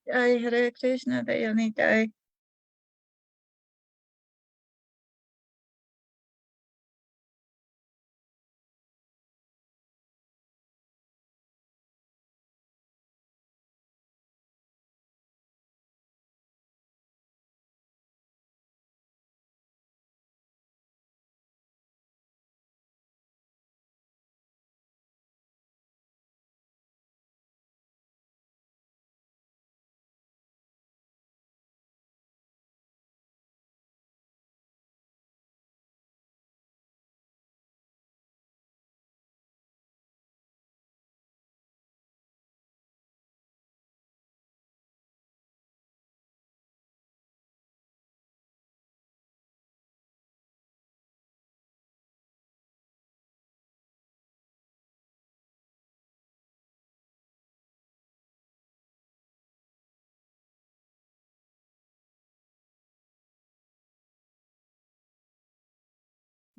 Jai Hare Krishna Dayanitai.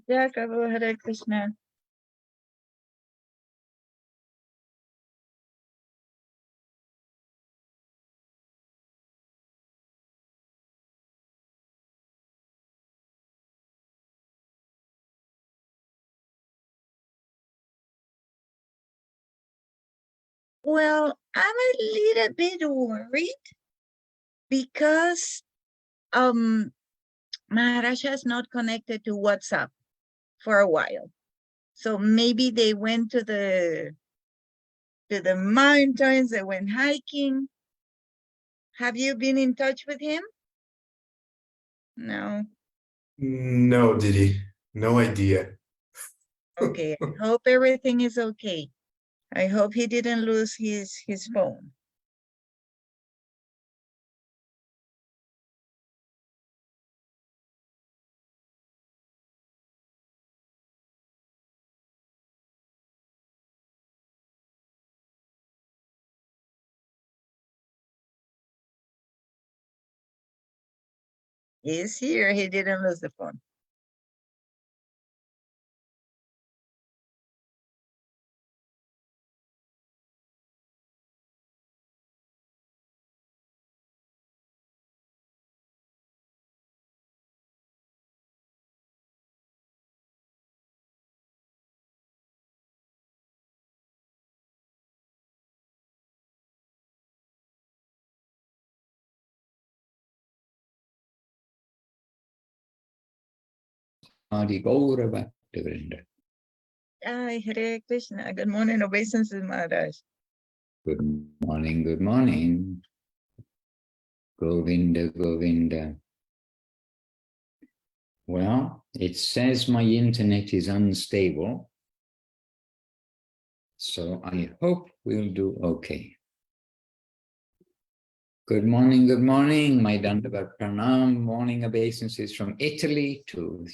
Jai Prabhu Hare Krishna. Well, I'm a little bit worried because Maharaja is not connected to WhatsApp for a while. So maybe they went to the mountains, they went hiking. Have you been in touch with him? No. No, Didi. No idea. Okay. I hope everything is okay. I hope he didn't lose his phone. He's here. He didn't lose the phone. Adi Gaura Bhaktivinoda. Jai Hare Krishna. Good morning, obeisances, Maharaj. Good morning, good morning. Govinda, Govinda. Well, it says my internet is unstable, so I hope we'll do okay. Good morning, my Dandavat Pranam, morning obeisances from Italy to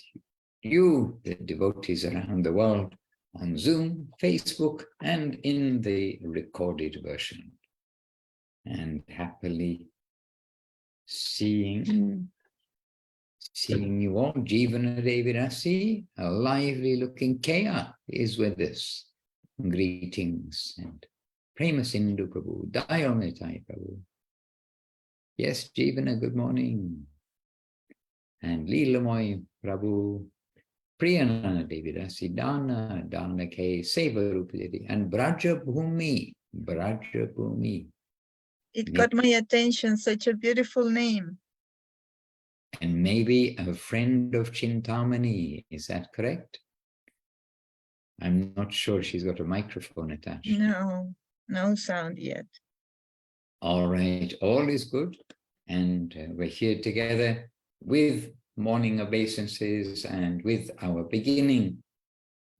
you, the devotees around the world, on Zoom, Facebook, and in the recorded version. And happily seeing you all. Jivana Devirasi, a lively looking Kea is with us. Greetings and Prema Sindhu Prabhu, Dayomitai Prabhu. Yes, Jivana, good morning. And Leelamoy Prabhu, Priyanana Devirasi, Dana K, Seva and Braja Bhumi. It got my attention, such a beautiful name. And maybe a friend of Chintamani, is that correct? I'm not sure she's got a microphone attached. No, no sound yet. All right, all is good. And we're here together with morning obeisances and with our beginning.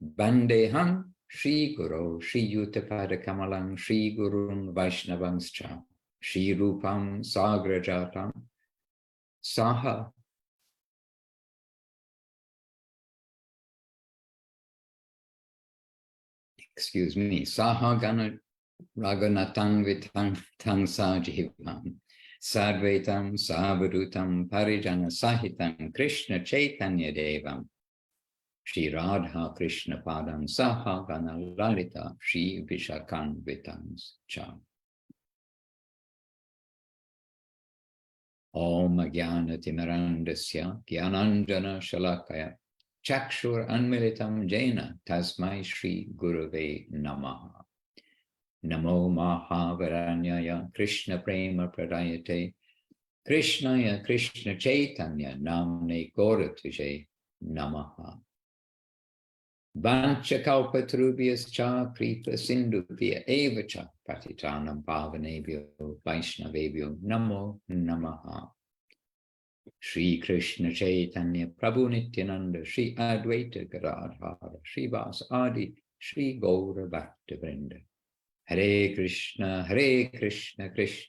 Bandeham Shri Guru, Shri Yutapada Kamalam, Shri Gurun Vaishnavanscha, Shri Rupam Sagrajatam, Saha. Excuse me, Saha Gana Raghunatang Vitang Tang Sajivam, Sadvetam Savadutam Parijana Sahitam Krishna Chaitanya Devam, Shri Radha Krishna Padam Saha Gana Lalita Shri Vishakan Vitams Cha. Om Jnana Timirandasya Jnananjana Shalakaya Chakshur Anmilitam Jena Tasmai Shri Gurave Namaha. Namo Mahavaranyaya Krishna Prema Pradayate Krishnaya Krishna Chaitanya Namne Gauratuja Namaha. Vanchakalpatarubhyascha kripa sindhubhya evacha patitanam pavanebhyo vaishnavebhyo namo namaha. Shri Krishna Chaitanya Prabhu Nityananda Shri Advaita Gadadhara Shri Vas Adi Shri Gaura Bhakta Vrinda. Hare Krishna Krishna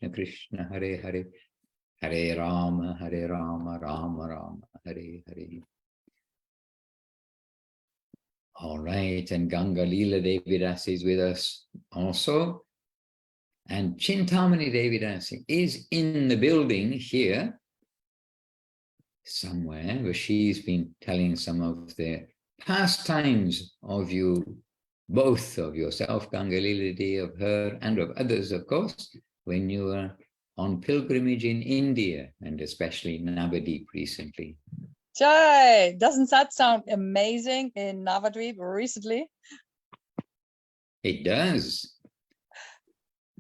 Krishna Hare Hare Hare Rama Rama Rama Hare Hare. All right, and Ganga Leela Devidas is with us also. And Chintamani Devidasi is in the building here somewhere, where she's been telling some of the pastimes of you, both of yourself, Ganga Leela Devi, of her and of others, of course, when you were on pilgrimage in India, and especially Navadip recently. Jai, doesn't that sound amazing in Navadvip recently? It does.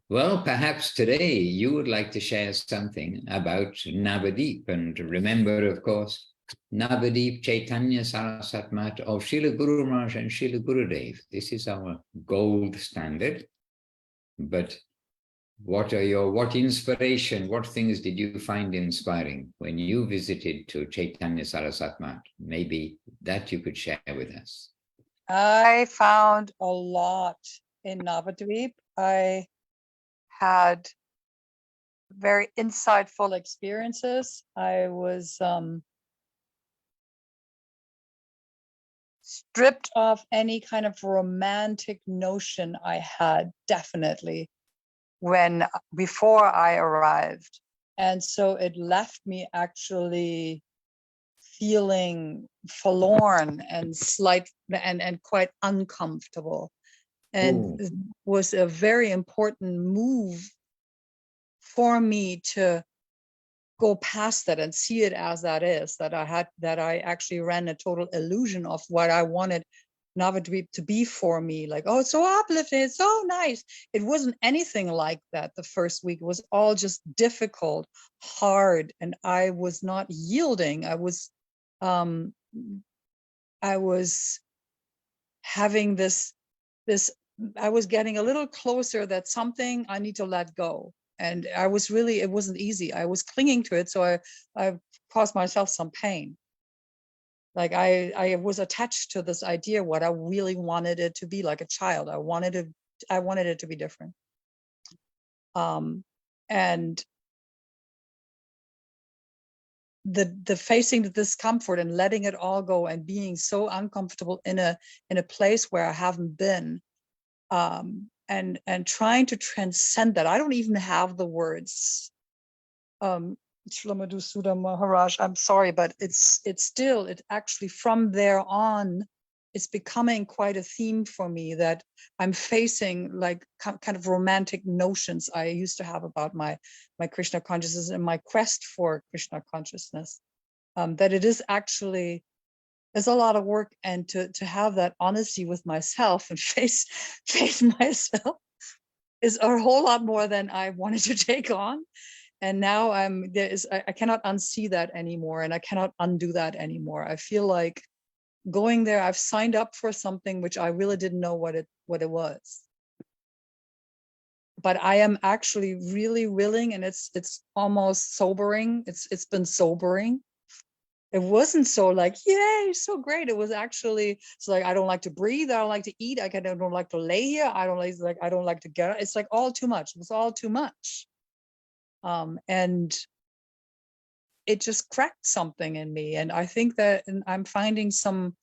Well, perhaps today you would like to share something about Navadip. And remember, of course, Navadip Chaitanya Sarasat Mat of Srila Guru Maharaj and Srila Gurudev. This is our gold standard. But what inspiration, what things did you find inspiring when you visited to Chaitanya Sarasat Mat? Maybe that you could share with us. I found a lot in Navadvip. I had very insightful experiences. I was stripped of any kind of romantic notion I had, definitely, before I arrived. And so it left me actually feeling forlorn and and quite uncomfortable. And it was a very important move for me to go past that and see it as that is, that I actually ran a total illusion of what I wanted Navadvip to be for me. Like, oh, it's so uplifting, it's so nice. It wasn't anything like that the first week. It was all just difficult, hard, and I was not yielding. I was having this, I was getting a little closer that something I need to let go. And it wasn't easy. I was clinging to it. So I caused myself some pain. Like I was attached to this idea, what I really wanted it to be, like a child. I wanted it to be different. And the facing the discomfort and letting it all go and being so uncomfortable in a place where I haven't been, and trying to transcend that. I don't even have the words. Shlomo Sudha Maharaj, I'm sorry, but it's actually from there on, it's becoming quite a theme for me that I'm facing, like kind of romantic notions I used to have about my Krishna consciousness and my quest for Krishna consciousness. That it is actually, there's a lot of work, and to have that honesty with myself and face myself is a whole lot more than I wanted to take on. And now I cannot unsee that anymore, and I cannot undo that anymore. I feel like going there, I've signed up for something which I really didn't know what it was. But I am actually really willing, and it's almost sobering. It's been sobering. It wasn't so like, yay, so great. It was actually, it's like, I don't like to breathe. I don't like to eat. I don't like to lay here. I don't like to get, it's like all too much. It was all too much. And it just cracked something in me. And I think that I'm finding some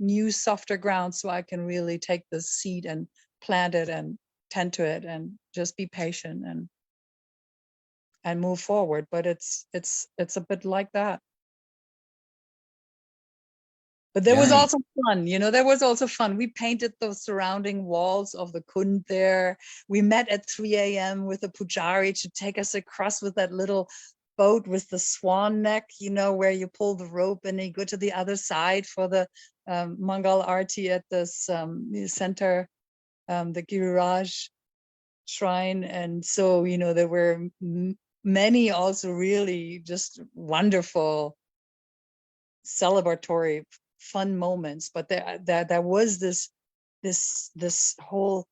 new softer ground, so I can really take this seed and plant it and tend to it and just be patient and move forward. But it's a bit like that. But there was Yeah. also fun, there was also fun. We painted the surrounding walls of the Kund there. We met at 3 a.m. with the Pujari to take us across with that little boat with the swan neck, where you pull the rope and you go to the other side for the Mangal Arti at this center, the Giriraj shrine. And so, there were many also really just wonderful celebratory fun moments, but there was this whole,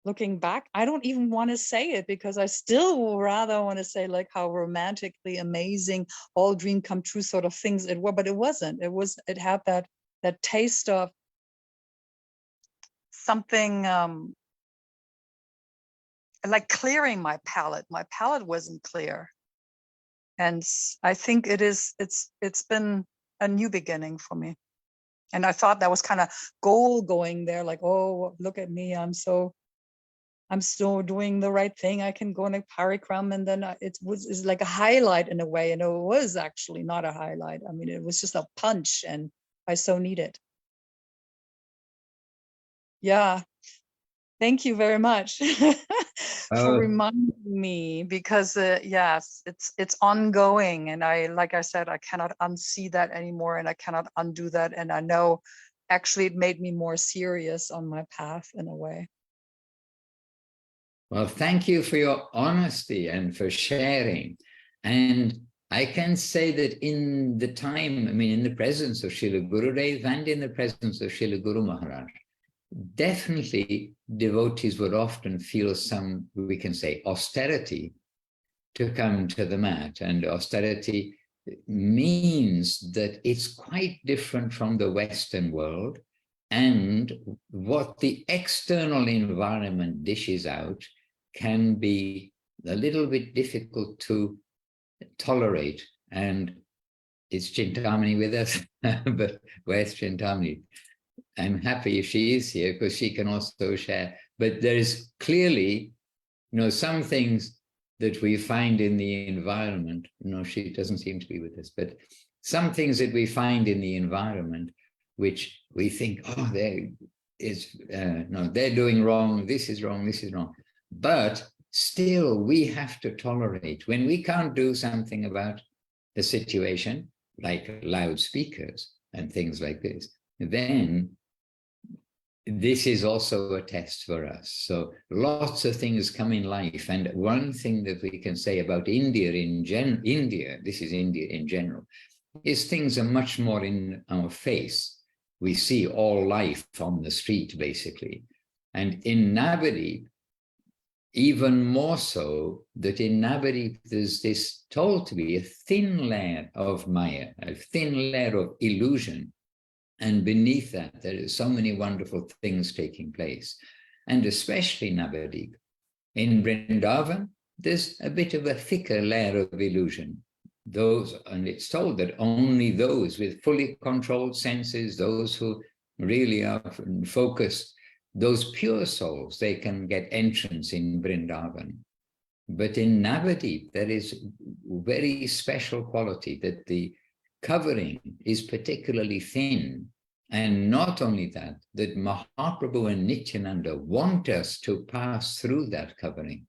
looking back, I don't even want to say it because I still rather want to say like how romantically amazing, all dream come true sort of things it were, but it wasn't. It had that taste of something like clearing my palate. My palate wasn't clear, and I think it's been a new beginning for me. And I thought that was kind of goal going there, like, oh, look at me, I'm still doing the right thing. I can go on a parikram, and then it's like a highlight in a way, and it was actually not a highlight. I mean, it was just a punch, and I so need it. Yeah, thank you very much for reminding me, because yes, it's ongoing, and like I said, I cannot unsee that anymore, and I cannot undo that. And I know actually it made me more serious on my path in a way. Well, thank you for your honesty and for sharing. And I can say that in the time, in the presence of Srila Gurudev and in the presence of Srila Guru Maharaj, definitely devotees would often feel some, we can say, austerity to come to the mat. And austerity means that it's quite different from the Western world, and what the external environment dishes out can be a little bit difficult to tolerate. And it's Chintamani with us, but where's Chintamani? I'm happy she is here because she can also share. But there is clearly, some things that we find in the environment. She doesn't seem to be with us, but some things that we find in the environment, which we think, oh, they're doing wrong. This is wrong. This is wrong. But still, we have to tolerate when we can't do something about a situation, like loudspeakers and things like this. Then this is also a test for us. So lots of things come in life. And one thing that we can say about India this is India in general, is things are much more in our face. We see all life on the street, basically. And in Navadip, even more so, that in Navadip, there's this told to be a thin layer of Maya, a thin layer of illusion. And beneath that, there are so many wonderful things taking place. And especially Navadip. In Vrindavan, there's a bit of a thicker layer of illusion. And it's told that only those with fully controlled senses, those who really are focused, those pure souls, they can get entrance in Vrindavan. But in Navadip, there is very special quality that the covering is particularly thin. And not only that, that Mahaprabhu and Nityananda want us to pass through that covering.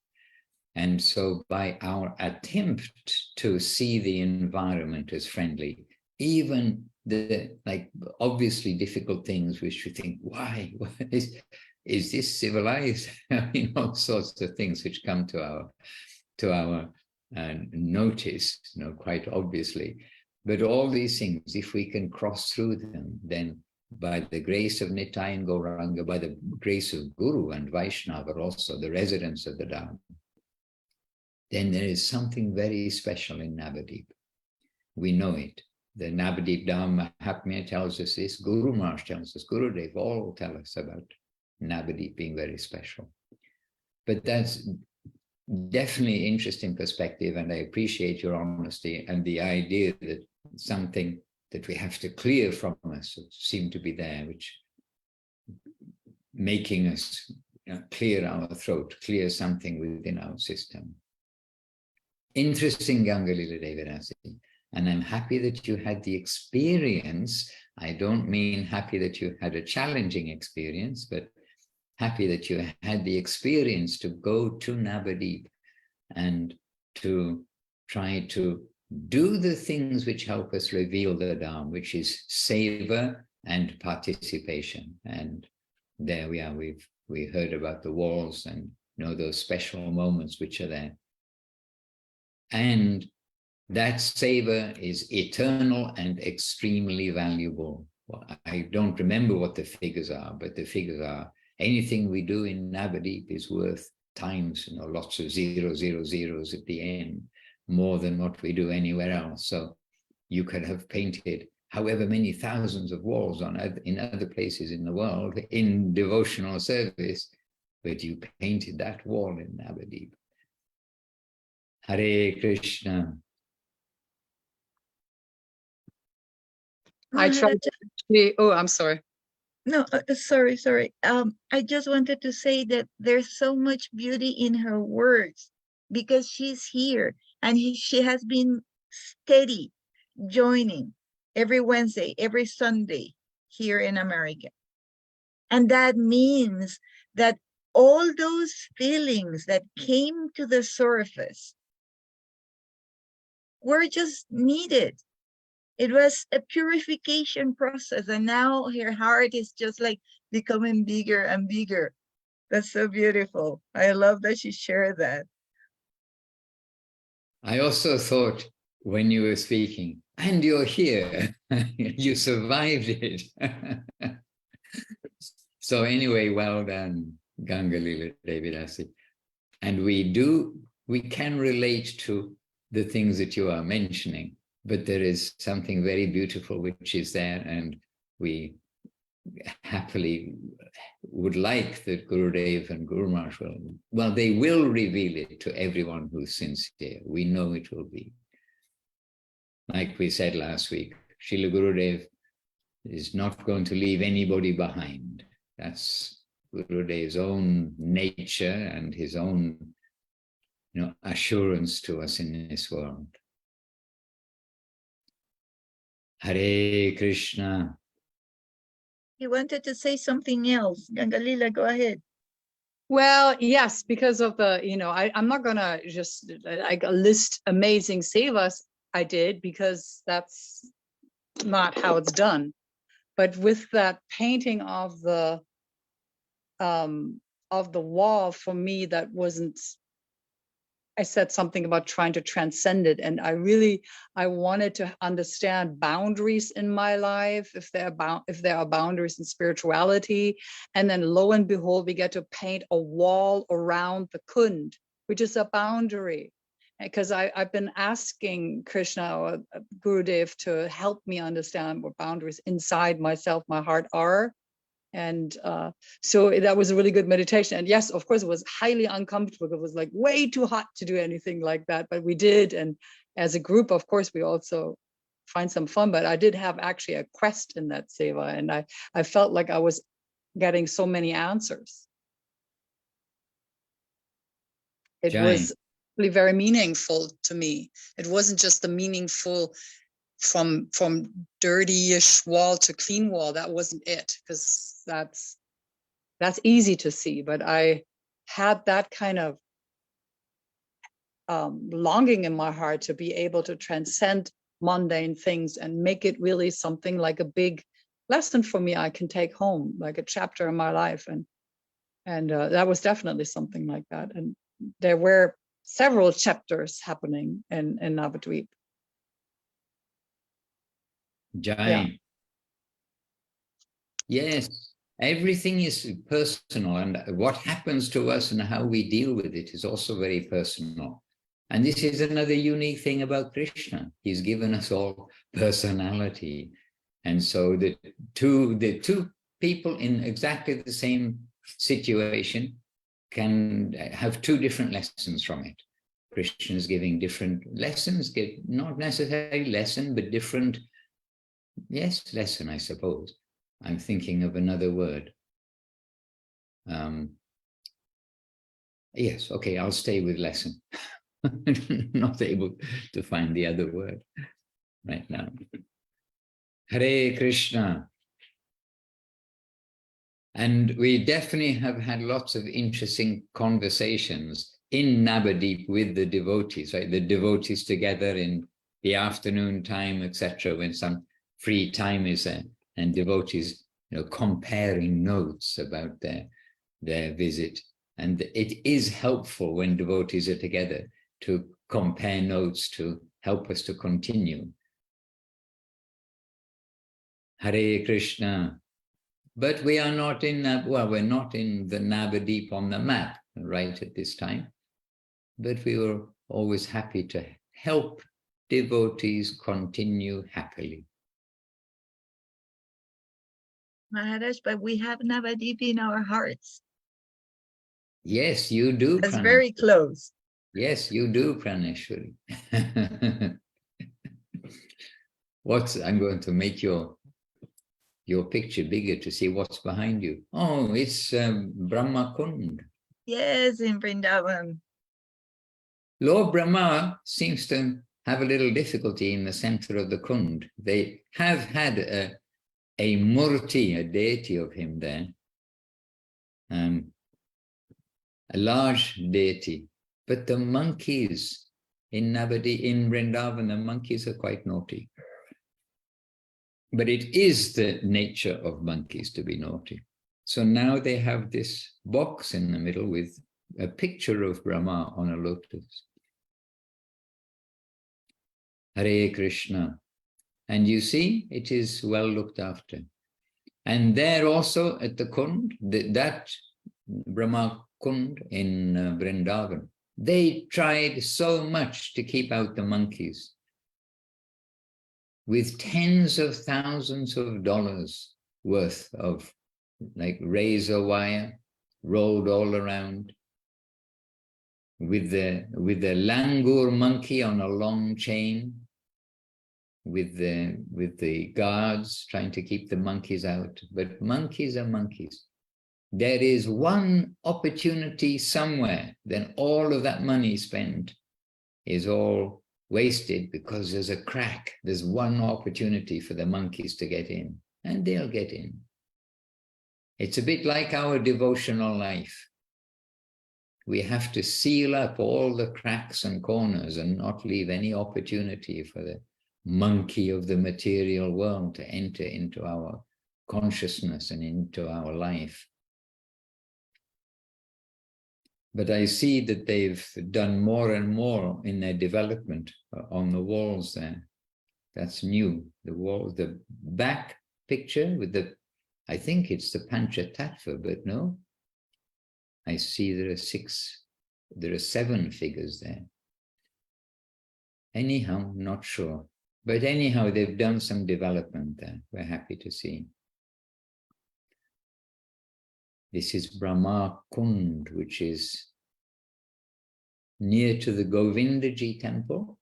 And so by our attempt to see the environment as friendly, even the obviously difficult things which you think, why is this civilized? All sorts of things which come to our notice, quite obviously. But all these things, if we can cross through them, then by the grace of Nitai and Gauranga, by the grace of Guru and Vaishnava, also the residents of the Dham, then there is something very special in Navadip. We know it. The Navadip Dham Mahatmya tells us this, Guru Maharaj tells us, Gurudev all tell us about Navadip being very special. But that's definitely interesting perspective, and I appreciate your honesty and the idea that something that we have to clear from us seem to be there, which making us clear our throat, clear something within our system. Interesting, Gangalila Devarasi. And I'm happy that you had the experience I don't mean happy that you had a challenging experience, but happy that you had the experience to go to Navadip and to try to do the things which help us reveal the Dham, which is savor and participation. And there we are, we heard about the walls and those special moments which are there. And that savor is eternal and extremely valuable. Well, I don't remember what the figures are, but the figures are anything we do in Navadip is worth times, lots of zeros at the end, more than what we do anywhere else. So you could have painted however many thousands of walls in other places in the world in devotional service, but you painted that wall in Navadip. Hare Krishna. I tried to actually, oh, I'm sorry. No, sorry. I just wanted to say that there's so much beauty in her words because she's here and she has been steady joining every Wednesday, every Sunday here in America. And that means that all those feelings that came to the surface were just needed. It was a purification process, and now her heart is just like becoming bigger and bigger. That's so beautiful. I love that she shared that. I also thought when you were speaking, and you're here, you survived it. So anyway, well done, Gangalila Devidasi. And we can relate to the things that you are mentioning, but there is something very beautiful which is there, and we happily would like that Gurudev and Guru Maharaj they will reveal it to everyone who's sincere. We know it will be. Like we said last week, Srila Gurudev is not going to leave anybody behind. That's Gurudev's own nature and his own assurance to us in this world. Hare Krishna. He wanted to say something else. Gangalila, go ahead. Well, yes, because of the, I'm not going to just like list amazing sevas I did, because that's not how it's done. But with that painting of the wall, for me, that wasn't, I said something about trying to transcend it. And I wanted to understand boundaries in my life, if there are boundaries in spirituality. And then lo and behold, we get to paint a wall around the kund, which is a boundary. Because I've been asking Krishna or Gurudev to help me understand what boundaries inside myself, my heart are. And so that was a really good meditation. And yes, of course, it was highly uncomfortable. It was like way too hot to do anything like that, but we did. And as a group, of course, we also find some fun, but I did have actually a quest in that seva. And I felt like I was getting so many answers. It was really very meaningful to me. It wasn't just the meaningful from dirty-ish wall to clean wall. That wasn't it, because that's easy to see. But I had that kind of longing in my heart to be able to transcend mundane things and make it really something like a big lesson for me I can take home, like a chapter in my life. And that was definitely something like that. And there were several chapters happening in Navadvip. Jai. Yeah. Yes, everything is personal, and what happens to us and how we deal with it is also very personal. And this is another unique thing about Krishna. He's given us all personality. And so the two people in exactly the same situation can have two different lessons from it. Krishna is giving different lessons, not necessarily lesson, but different, yes, lesson, I suppose. I'm thinking of another word. Yes, okay, I'll stay with lesson. Not able to find the other word right now. Hare Krishna. And we definitely have had lots of interesting conversations in Navadip with the devotees, right? The devotees together in the afternoon time, etc., when some free time is there, and devotees, comparing notes about their visit. And it is helpful when devotees are together to compare notes to help us to continue. Hare Krishna. But we are not in we're not in the Navadip on the map right at this time. But we were always happy to help devotees continue happily. Maharaj, but we have Navadip in our hearts. Yes, you do. That's very close. Yes, you do, Praneshwari. I'm going to make your picture bigger to see what's behind you. Oh, it's Brahma Kund. Yes, in Vrindavan. Lord Brahma seems to have a little difficulty in the center of the Kund. They have had a murti, a deity of him there, a large deity. But the monkeys in Vrindavan, the monkeys are quite naughty. But it is the nature of monkeys to be naughty. So now they have this box in the middle with a picture of Brahma on a lotus. Hare Krishna. And you see, it is well looked after. And there also at the Kund, that Brahma Kund in Vrindavan, they tried so much to keep out the monkeys, with tens of thousands of dollars worth of like razor wire rolled all around, with the langur monkey on a long chain, with the guards trying to keep the monkeys out. But monkeys are monkeys. There is one opportunity somewhere, then all of that money spent is all wasted because there's a crack. There's one opportunity for the monkeys to get in, and they'll get in. It's a bit like our devotional life. We have to seal up all the cracks and corners and not leave any opportunity for the monkey of the material world to enter into our consciousness and into our life. But I see that they've done more and more in their development on the walls there. That's new. The wall, the back picture with I think it's the Panchatattva, but no. I see there are 7 figures there. Anyhow, not sure. But anyhow, they've done some development there. We're happy to see. This is Brahma Kund, which is near to the Govindaji temple.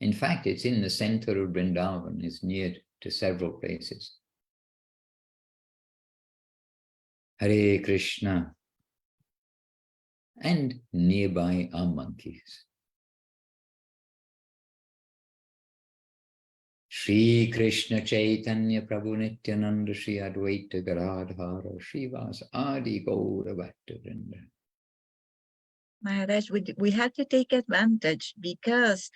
In fact, it's in the center of Vrindavan. It's near to several places. Hare Krishna. And nearby are monkeys. Shri Krishna Chaitanya Prabhu Nityananda Shri Advaita Garadhara Srivas Adi Gaura Bhakta Vrinda. Maharaj, we have to take advantage because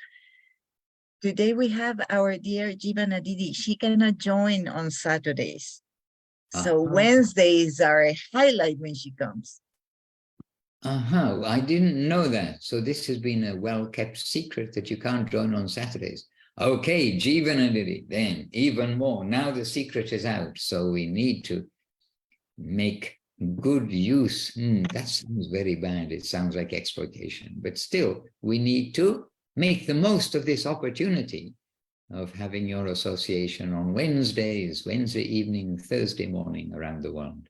today we have our dear Jivana Didi. She cannot join on Saturdays. So Wednesdays are a highlight when she comes. I didn't know that. So this has been a well-kept secret that you can't join on Saturdays. Okay, Jivana Didi, then even more. Now the secret is out. So we need to make good use. That sounds very bad. It sounds like exploitation. But still, we need to make the most of this opportunity of having your association on Wednesdays, Wednesday evening, Thursday morning around the world.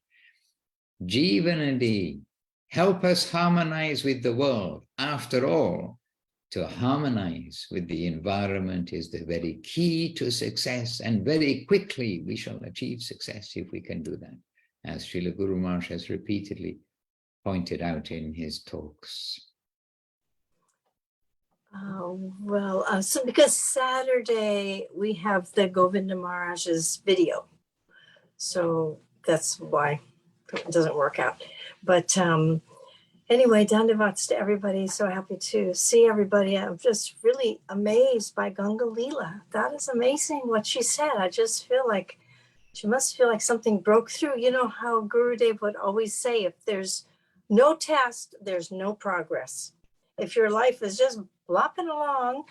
Jivanadi, help us harmonize with the world. After all, to harmonize with the environment is the very key to success, and very quickly we shall achieve success if we can do that, as Srila Guru Maharaj has repeatedly pointed out in his talks. So because Saturday we have the Govinda Maharaj's video, so that's why it doesn't work out. But anyway, dandavats to everybody. So happy to see everybody. I'm just really amazed by Ganga Leela. That is amazing what she said. I just feel like she must feel like something broke through. You know how Gurudev would always say, if there's no test, there's no progress. If your life is just flopping along,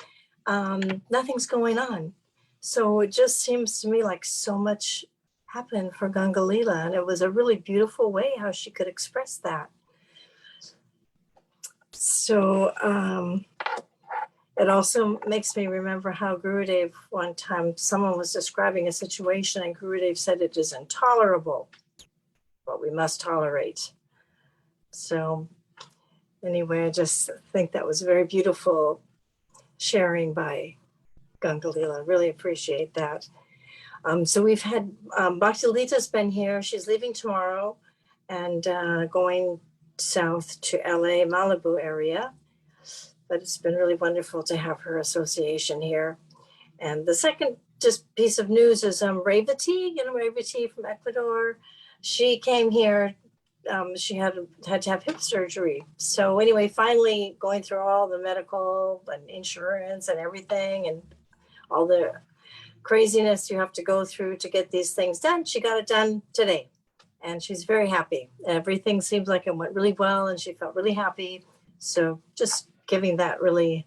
nothing's going on. So it just seems to me like so much happened for Ganga Leela, and it was a really beautiful way how she could express that. So it also makes me remember how Gurudev, one time someone was describing a situation and Gurudev said it is intolerable, but we must tolerate. So anyway, I just think that was very beautiful sharing by Ganga Leela. Really appreciate that. So we've had Bhakti Lita's been here. She's leaving tomorrow and going south to LA, Malibu area. But it's been really wonderful to have her association here. And the second just piece of news is Revati, Revati from Ecuador. She came here. She had to have hip surgery. So anyway, finally going through all the medical and insurance and everything and all the craziness you have to go through to get these things done. She got it done today and she's very happy. Everything seems like it went really well and she felt really happy. So just giving that really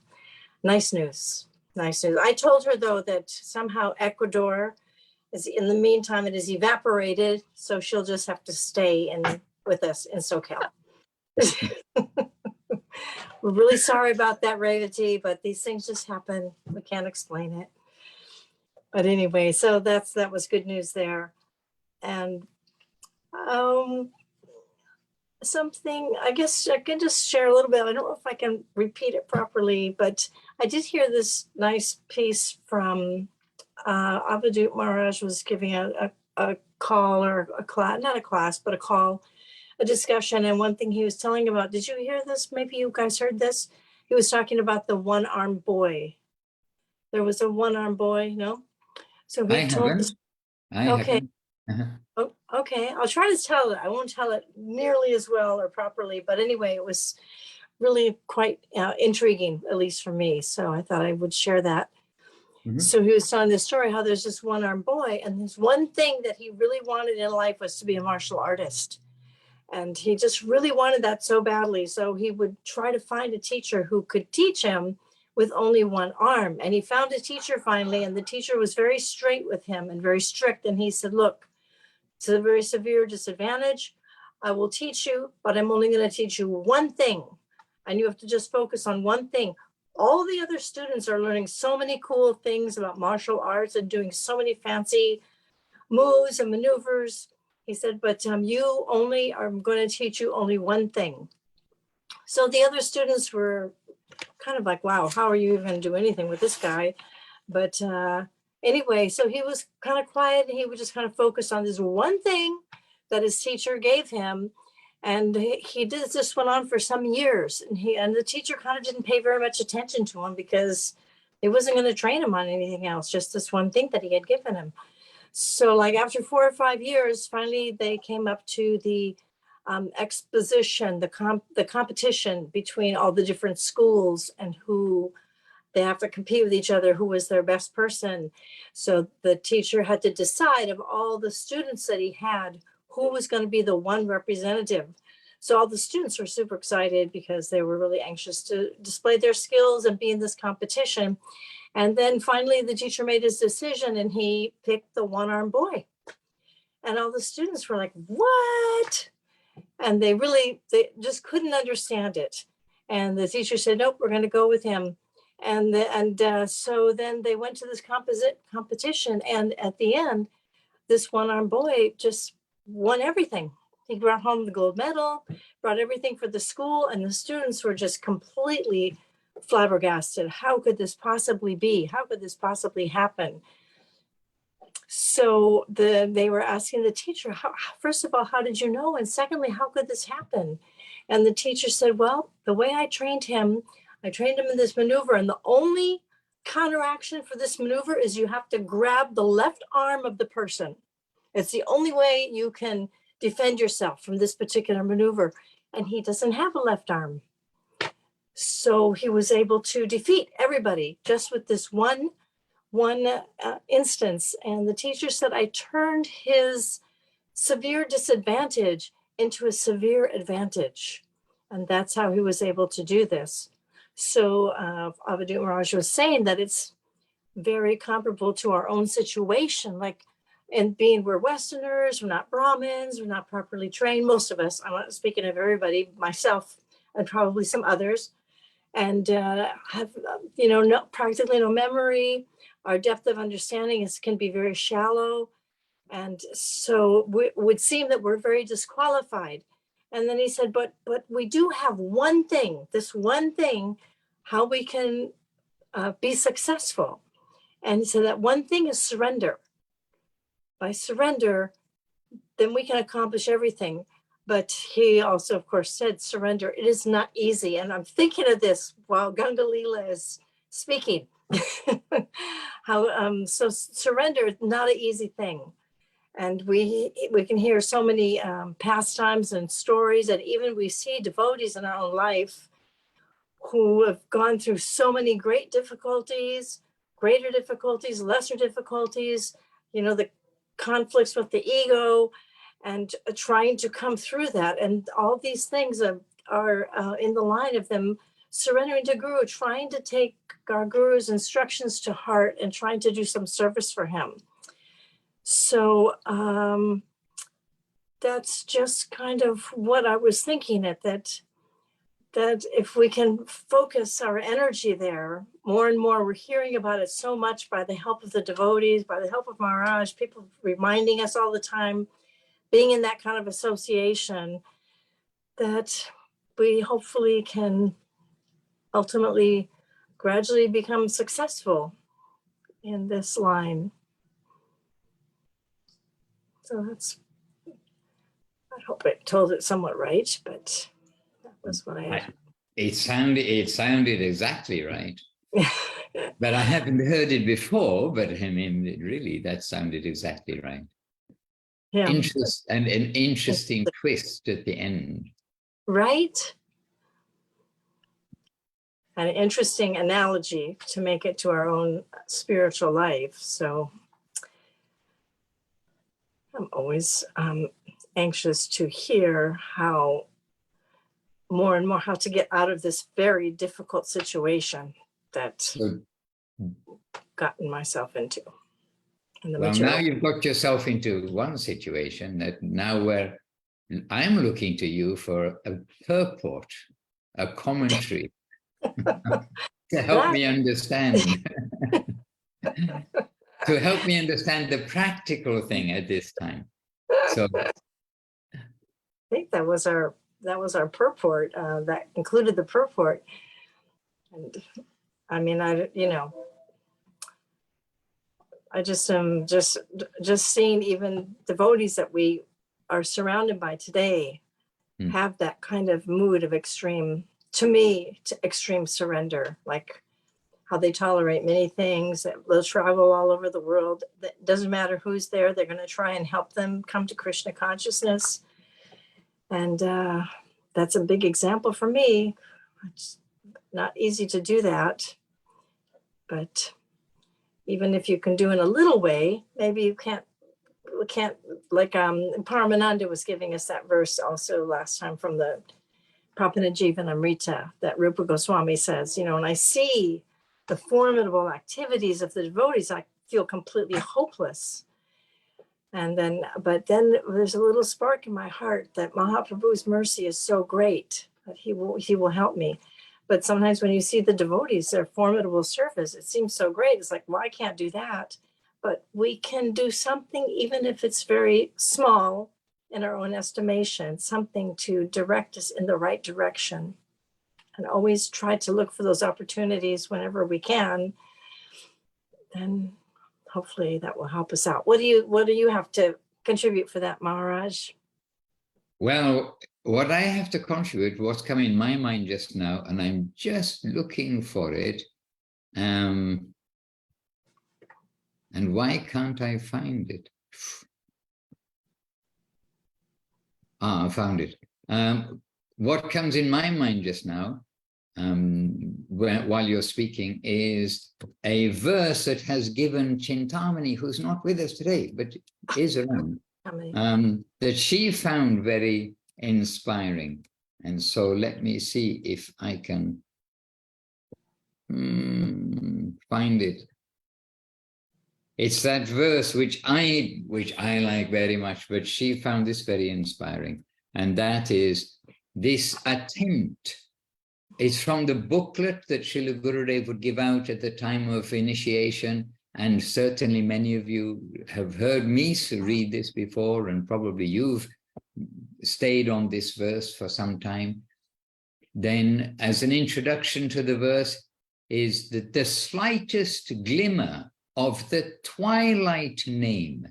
nice news. Nice news. I told her though that somehow Ecuador is, in the meantime, it is evaporated. So she'll just have to stay in with us in SoCal. We're really sorry about that, Revati, but these things just happen. We can't explain it. But anyway, so that was good news there. And something, I guess I can just share a little bit. I don't know if I can repeat it properly, but I did hear this nice piece from Avadut Maharaj was giving a call or a class, not a class, but a call, a discussion. And one thing he was telling about, did you hear this? Maybe you guys heard this. He was talking about the one-armed boy. There was a one-armed boy, no? So he told us. Okay. Oh, okay. I'll try to tell it. I won't tell it nearly as well or properly, but anyway, it was really quite intriguing, at least for me. So I thought I would share that. So he was telling this story, how there's this one-armed boy, and there's one thing that he really wanted in life was to be a martial artist. And he just really wanted that so badly. So he would try to find a teacher who could teach him with only one arm. And he found a teacher finally, and the teacher was very straight with him and very strict. And he said, look, it's a very severe disadvantage. I will teach you, but I'm only going to teach you one thing. And you have to just focus on one thing. All the other students are learning so many cool things about martial arts and doing so many fancy moves and maneuvers. He said, but you only are going to teach you only one thing. So the other students were kind of like, wow, how are you even going to do anything with this guy? But anyway, so he was kind of quiet and he would just kind of focus on this one thing that his teacher gave him. And he did this went on for some years. And the teacher kind of didn't pay very much attention to him because he wasn't going to train him on anything else, just this one thing that he had given him. So like after 4 or 5 years, finally they came up to the exposition, the competition between all the different schools and who they have to compete with each other, who was their best person. So the teacher had to decide of all the students that he had, who was going to be the one representative. So all the students were super excited because they were really anxious to display their skills and be in this competition. And then finally the teacher made his decision and he picked the one-armed boy. And all the students were like, what? And they just couldn't understand it. And the teacher said, nope, we're going to go with him. So then they went to this competition. And at the end, this one-armed boy just won everything. He brought home the gold medal, brought everything for the school. And the students were just completely flabbergasted. How could this possibly be? How could this possibly happen? So they were asking the teacher, first of all, how did you know? And secondly, how could this happen? And the teacher said, well, the way I trained him, I trained him in this maneuver, and the only counteraction for this maneuver is you have to grab the left arm of the person. It's the only way you can defend yourself from this particular maneuver. And he doesn't have a left arm. So he was able to defeat everybody just with this one instance. And the teacher said, I turned his severe disadvantage into a severe advantage. And that's how he was able to do this. So Avadut Maharaj was saying that it's very comparable to our own situation, like, and being we're Westerners, we're not Brahmins, we're not properly trained, most of us. I'm not speaking of everybody, myself and probably some others, and have practically no memory. Our depth of understanding can be very shallow, and so it would seem that we're very disqualified. And then he said, but we do have one thing, this one thing, how we can be successful. And he said that one thing is surrender. By surrender, then we can accomplish everything. But he also, of course, said surrender. It is not easy. And I'm thinking of this while Ganga Leela is speaking. So surrender is not an easy thing. And we can hear so many pastimes and stories, and even we see devotees in our own life who have gone through so many great difficulties, greater difficulties, lesser difficulties, the conflicts with the ego, and trying to come through that. And all these things are in the line of them surrendering to Guru, trying to take our Guru's instructions to heart and trying to do some service for him. So that's just kind of what I was thinking that if we can focus our energy there more and more, we're hearing about it so much by the help of the devotees, by the help of Maharaj, people reminding us all the time, being in that kind of association, that we hopefully can ultimately gradually become successful in this line. So I hope I told it somewhat right, but that was what I had. It sounded exactly right. But I haven't heard it before, but I mean, really, that sounded exactly right. Yeah. An interesting twist at the end. Right? An interesting analogy to make it to our own spiritual life. So I'm always anxious to hear how more and more how to get out of this very difficult situation that gotten myself into. Well, now you've got yourself into one situation that now where I'm looking to you for a purport, a commentary to help me understand, to help me understand the practical thing at this time. So I think that was our purport. That included the purport. And I mean, I just am just seeing even devotees that we are surrounded by today have that kind of mood of extreme surrender, like how they tolerate many things, that they'll travel all over the world. That doesn't matter who's there, they're going to try and help them come to Krishna consciousness. And that's a big example for me. It's not easy to do that, but even if you can do in a little way, maybe you can't, like Paramananda was giving us that verse also last time from the Prapana Jivanamrita that Rupa Goswami says, when I see the formidable activities of the devotees, I feel completely hopeless. But then there's a little spark in my heart that Mahaprabhu's mercy is so great that he will help me. But sometimes when you see the devotees, their formidable service, it seems so great. It's like, well, I can't do that. But we can do something, even if it's very small in our own estimation, something to direct us in the right direction. And always try to look for those opportunities whenever we can. Then hopefully that will help us out. What do you have to contribute for that, Maharaj? Well, what I have to contribute, what's come in my mind just now, and I'm just looking for it. And why can't I find it? I found it. What comes in my mind just now, while you're speaking, is a verse that has given Chintamani, who's not with us today, but is around, that she found very inspiring. And so let me see if I can find it. It's that verse which I like very much, but she found this very inspiring. And that is this attempt. It's from the booklet that Srila Gurudev would give out at the time of initiation. And certainly many of you have heard me read this before, and probably you've stayed on this verse for some time. Then as an introduction to the verse is that the slightest glimmer of the twilight name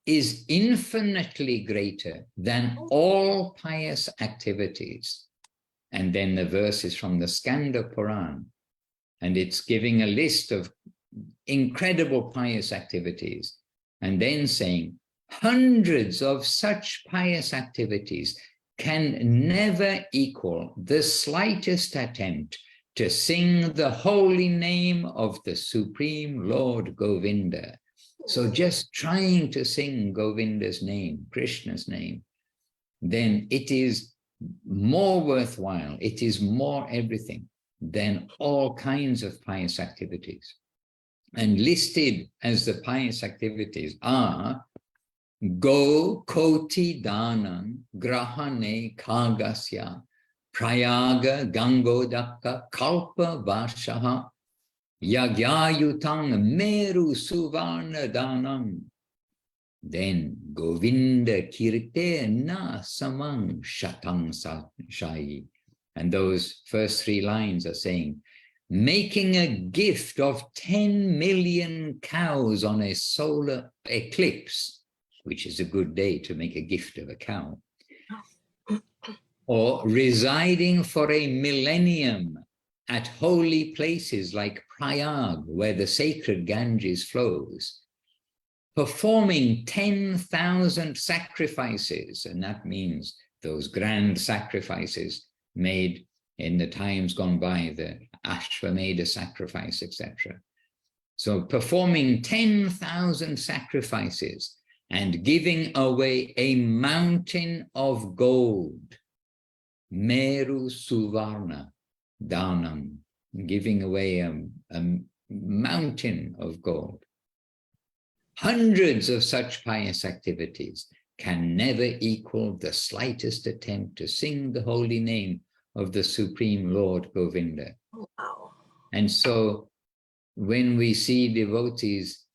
is infinitely greater than all pious activities. And then the verse is from the Skanda Puran, and it's giving a list of incredible pious activities, and then saying hundreds of such pious activities can never equal the slightest attempt to sing the holy name of the Supreme Lord Govinda. So just trying to sing Govinda's name, Krishna's name, then it is more worthwhile, it is more everything than all kinds of pious activities. And listed as the pious activities are Go Koti Danam Grahane Kagasya Prayaga Gangodaka Kalpa Vashaha Yagyayutang Meru Suvarna Danam. Then Govinda Kirte Na Samang Shatang Shai. And those first three lines are saying, making a gift of 10 million cows on a solar eclipse, which is a good day to make a gift of a cow, or residing for a millennium at holy places like Prayag, where the sacred Ganges flows, performing 10,000 sacrifices, and that means those grand sacrifices made in the times gone by, the Ashvamedha sacrifice, etc. So performing 10,000 sacrifices and giving away a mountain of gold, Meru Suvarna Danam, giving away a mountain of gold. Hundreds of such pious activities can never equal the slightest attempt to sing the holy name of the Supreme Lord Govinda. Wow. And so when we see devotees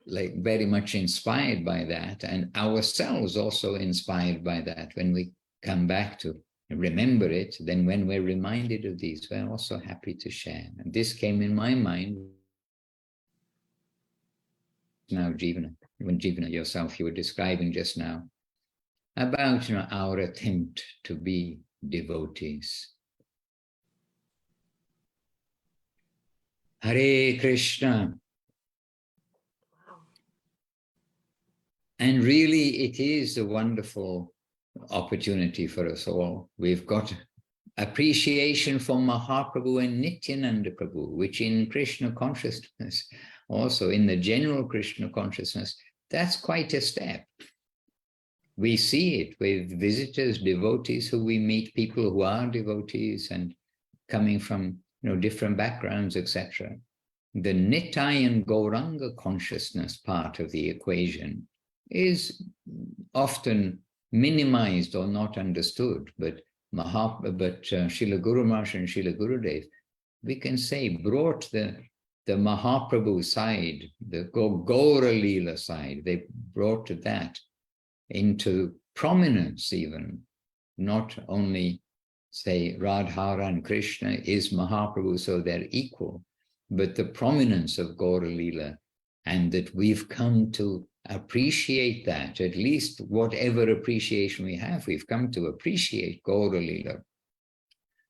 like very much inspired by that, and ourselves also inspired by that, when we come back to remember it, then when we're reminded of these, we're also happy to share. And this came in my mind now, Jivana, when Jivana yourself, you were describing just now about our attempt to be devotees. Hare Krishna. Wow. And really, it is a wonderful opportunity for us all. We've got appreciation for Mahaprabhu and Nityananda Prabhu, which in Krishna consciousness, also in the general Krishna consciousness, that's quite a step. We see it with visitors, devotees who we meet, people who are devotees and coming from different backgrounds, etc. The Nitai and Gauranga consciousness part of the equation is often minimized or not understood, but Srila Guru Maharaj and Srila Gurudev, we can say, brought the Mahaprabhu side, the Gaura Leela side, they brought that into prominence even, not only say Radha and Krishna is Mahaprabhu, so they're equal, but the prominence of Gaura Leela, and that we've come to appreciate that, at least whatever appreciation we have, we've come to appreciate Gaura Lila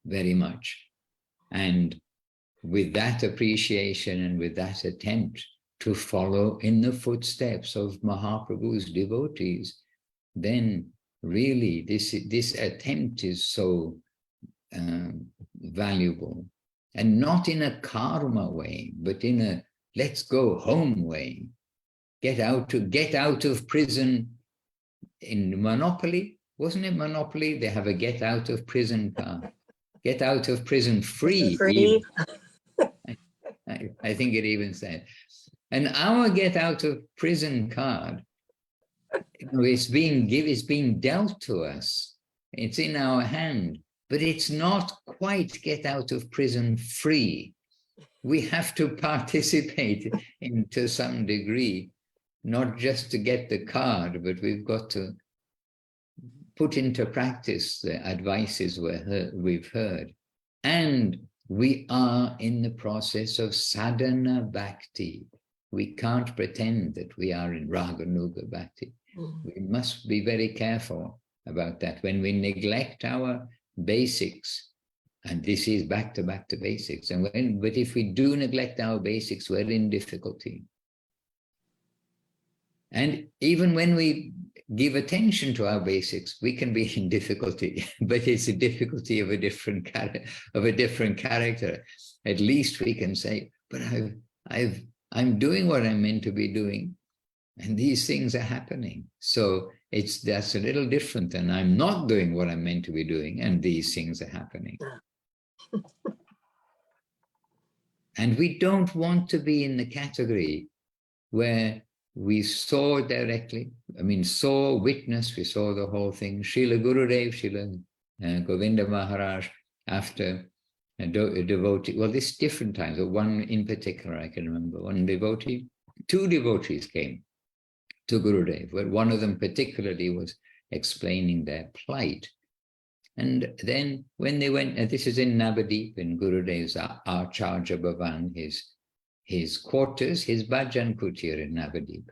very much. And with that appreciation and with that attempt to follow in the footsteps of Mahaprabhu's devotees, then really this attempt is so valuable, and not in a karma way, but in a let's go home way. Get out of prison. In Monopoly, wasn't it Monopoly? They have a get out of prison card. Get out of prison free. Free. I think it even said. And our get out of prison card, it's being dealt to us. It's in our hand, but it's not quite get out of prison free. We have to participate to some degree, not just to get the card, but we've got to put into practice the advices we've heard. And we are in the process of sadhana bhakti. We can't pretend that we are in raganuga bhakti. We must be very careful about that. When we neglect our basics, and this is back to basics, but if we do neglect our basics, we're in difficulty. And even when we give attention to our basics, we can be in difficulty, but it's a difficulty of a different character. At least we can say, but I'm doing what I'm meant to be doing, and these things are happening. So that's a little different than I'm not doing what I'm meant to be doing, and these things are happening. And we don't want to be in the category where we saw directly, we saw the whole thing. Srila Gurudev, Srila Govinda Maharaj, after a devotee, well, this different times, but one in particular I can remember, two devotees came to Gurudev, where one of them particularly was explaining their plight. And then when they went, and this is in Navadip, in Gurudev's Acharya Bhavan, his quarters, his bhajan kutir in Navadip.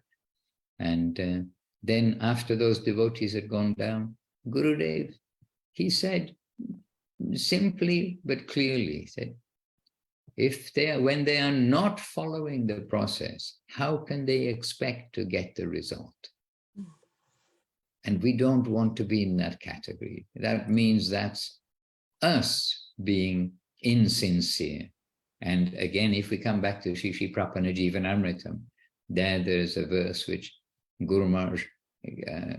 And then after those devotees had gone down, Gurudev, he said, simply but clearly, said, when they are not following the process, how can they expect to get the result? And we don't want to be in that category. That means that's us being insincere. And again, if we come back to Shri Shri Prapana Jivanamritam, there's a verse which Guru Maharaj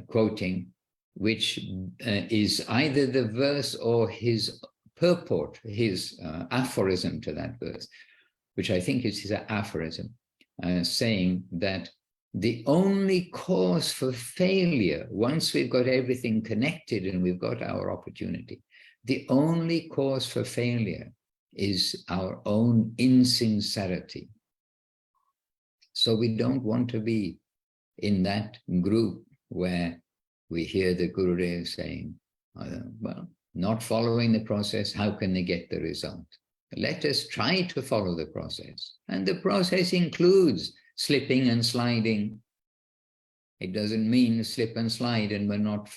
quoting, which is either the verse or his purport, his aphorism to that verse, which I think is his aphorism, saying that the only cause for failure, once we've got everything connected and we've got our opportunity, the only cause for failure is our own insincerity. So we don't want to be in that group where we hear the Gurudev saying, well, not following the process, how can they get the result? Let us try to follow the process. And the process includes slipping and sliding. It doesn't mean slip and slide and we're not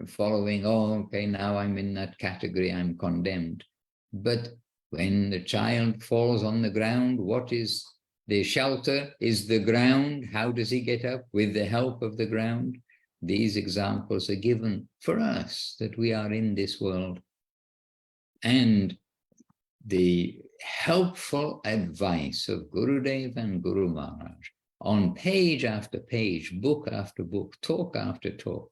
following, oh, okay, now I'm in that category, I'm condemned. But when the child falls on the ground, what is the shelter? Is the ground. How does he get up? With the help of the ground. These examples are given for us that we are in this world. And the helpful advice of Gurudev and Guru Maharaj on page after page, book after book, talk after talk,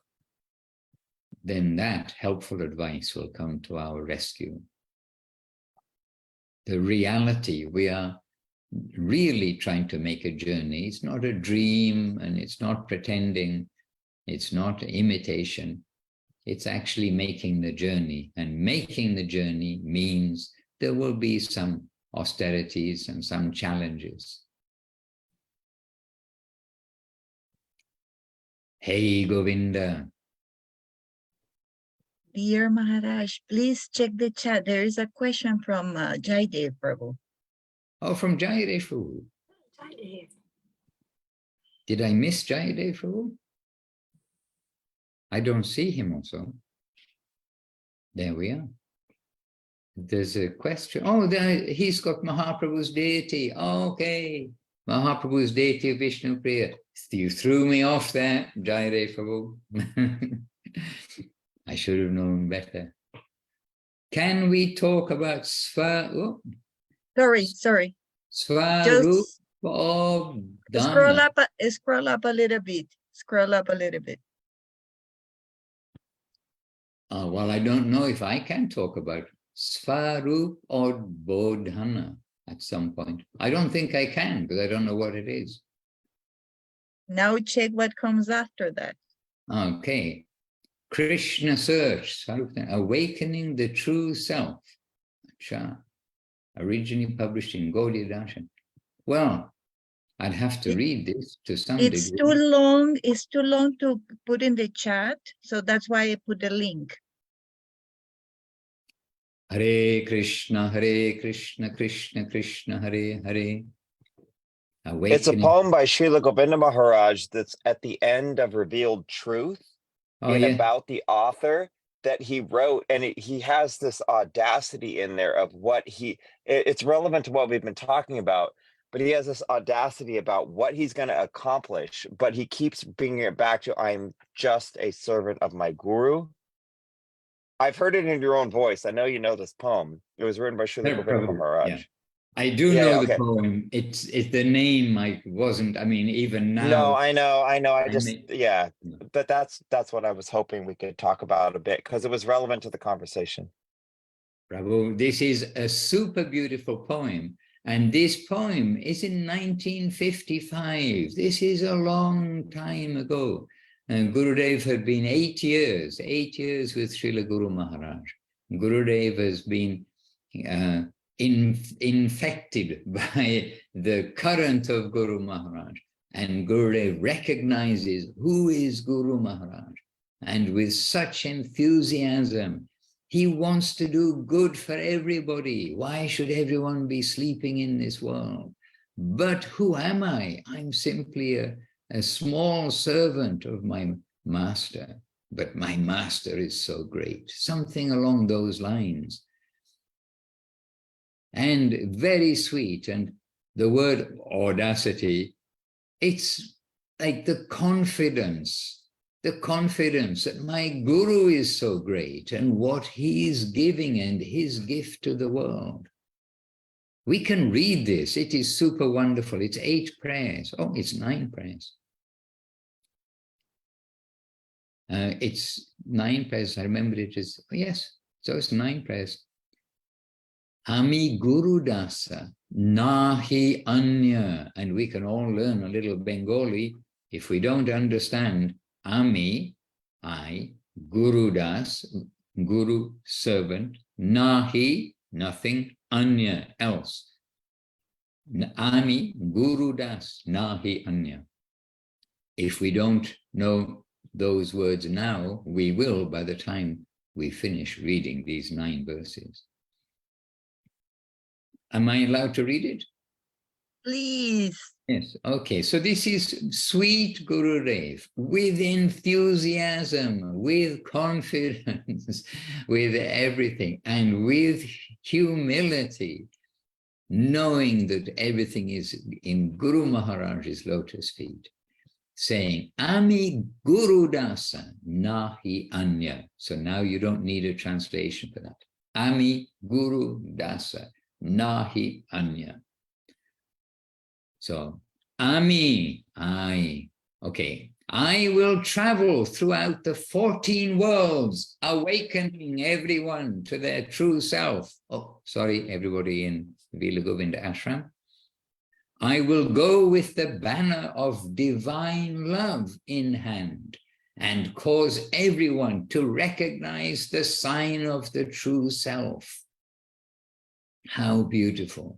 then that helpful advice will come to our rescue. The reality, we are really trying to make a journey. It's not a dream and it's not pretending. It's not imitation. It's actually making the journey. And making the journey means there will be some austerities and some challenges. Hey, Govinda. Dear Maharaj, please check the chat. There is a question from Jaidev Prabhu. Oh, from Jaidev. Jaidev. Did I miss Jayadev Prabhu? I don't see him also. There we are. There's a question. Oh, there, he's got Mahaprabhu's deity. Okay. Mahaprabhu's deity of Vishnu Priya. You threw me off there, Jayadev Prabhu. I should have known better. Can we talk about Sorry. Svarup Just of scroll Dhamma? up a little bit. Scroll up a little bit. Oh, well, I don't know if I can talk about Svarup or Bodhana at some point. I don't think I can, because I don't know what it is. Now check what comes after that. Okay. Krishna search, awakening the true self. Originally published in Gaudiya Darshan. Well, I'd have to read this to some It's degree. too long. It's too long to put in the chat. So that's why I put the link. Hare Krishna, Krishna Krishna, Hare Hare. It's a Awakening. poem by Srila Govinda Maharaj that's at the end of Revealed Truth about the author that he wrote. And he has this audacity in there of what it's relevant to what we've been talking about, but he has this audacity about what he's going to accomplish. But he keeps bringing it back to, I'm just a servant of my guru. I've heard it in your own voice. I know you know this poem. It was written by Srila Govinda Maharaj. Yeah. I do know the poem. It's the name. I wasn't. I mean, even now. No, I know. But that's what I was hoping we could talk about a bit, because it was relevant to the conversation. Prabhu, this is a super beautiful poem, and this poem is in 1955. This is a long time ago, and Gurudev had been 8 years with Srila Guru Maharaj. Gurudev has been infected by the current of Guru Maharaj, and Gurudev recognizes who is Guru Maharaj, and with such enthusiasm he wants to do good for everybody. Why should everyone be sleeping in this world? But who am I? I'm simply a small servant of my master, but my master is so great. Something along those lines. And very sweet. And the word audacity, it's like the confidence that my guru is so great and what he is giving and his gift to the world. We can read this. It is super wonderful. It's 8 prayers. Oh, it's 9 prayers. It's 9 prayers. I remember it is, yes, so it's 9 prayers. Ami Guru Dasa, Nahi Anya. And we can all learn a little Bengali if we don't understand Ami, I, Guru Das, Guru, servant, Nahi, nothing, Anya, else. Ami, Guru Das, Nahi Anya. If we don't know those words now, we will by the time we finish reading these 9 verses. Am I allowed to read it? Please. Yes. Okay. So this is sweet Gurudev with enthusiasm, with confidence, with everything, and with humility, knowing that everything is in Guru Maharaj's lotus feet, saying, Ami Guru Dasa Nahi Anya. So now you don't need a translation for that. Ami Guru Dasa Nahi Anya. So, Ami, I will travel throughout the 14 worlds, awakening everyone to their true self. Oh, sorry, everybody in Vila Govinda Ashram. I will go with the banner of divine love in hand and cause everyone to recognize the sign of the true self. How beautiful.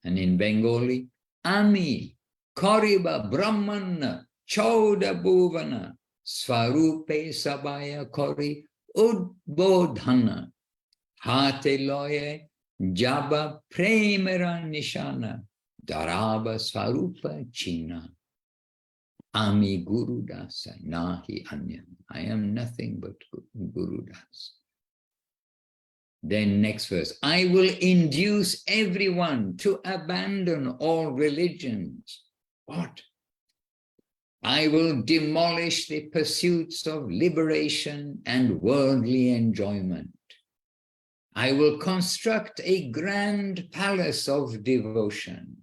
And in Bengali, Ami Koriba Brahmana Chauda Bhuvana Svarupe Sabaya Kori Udbodhana Hate Loye Jaba Premera Nishana Daraba Svarupa China. Ami Guru Dasa Nahi Anya. I am nothing but Guru Das. Then next verse, I will induce everyone to abandon all religions. What? I will demolish the pursuits of liberation and worldly enjoyment. I will construct a grand palace of devotion.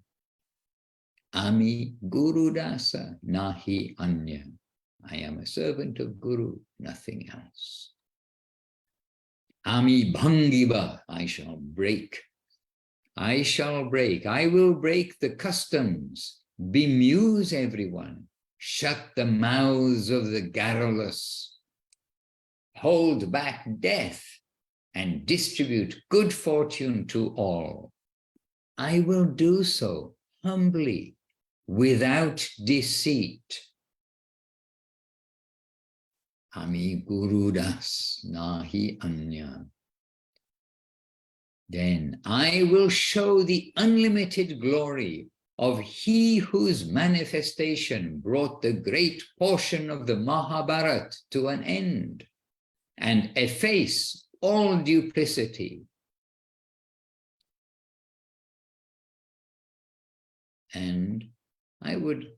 Ami Guru Dasa Nahi Anya. I am a servant of Guru, nothing else. Ami Bhangiba, I shall break. I shall break. I will break the customs, bemuse everyone, shut the mouths of the garrulous, hold back death, and distribute good fortune to all. I will do so humbly, without deceit. Ami Guru Das Nahi Anya. Then I will show the unlimited glory of he whose manifestation brought the great portion of the Mahabharata to an end and efface all duplicity. And I would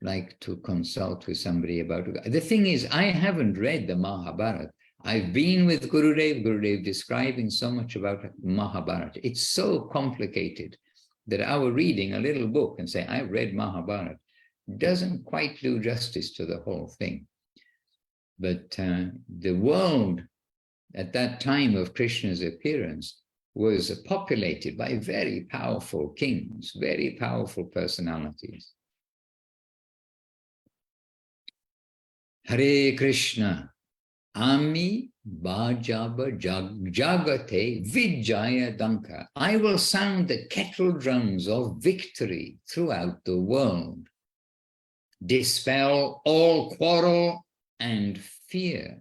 like to consult with somebody about it. The thing is, I haven't read the Mahabharata. I've been with Gurudev describing so much about Mahabharata. It's so complicated that our reading a little book and say, I read Mahabharata, doesn't quite do justice to the whole thing. But the world at that time of Krishna's appearance was populated by very powerful kings, very powerful personalities. Hare Krishna, Ami Bhajaba Jagate Vijaya Danka. I will sound the kettle drums of victory throughout the world, dispel all quarrel and fear,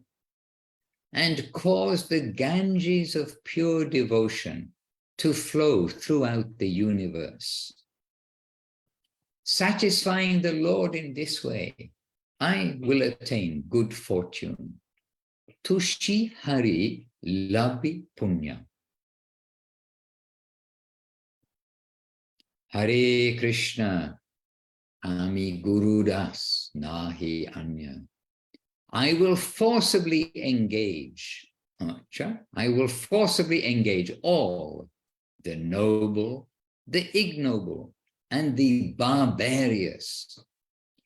and cause the Ganges of pure devotion to flow throughout the universe. Satisfying the Lord in this way, I will attain good fortune. Tushi Hari Labhi Punya. Hare Krishna, Ami Guru Das Nahi Anya. I will forcibly engage, I will forcibly engage all the noble, the ignoble, and the barbarous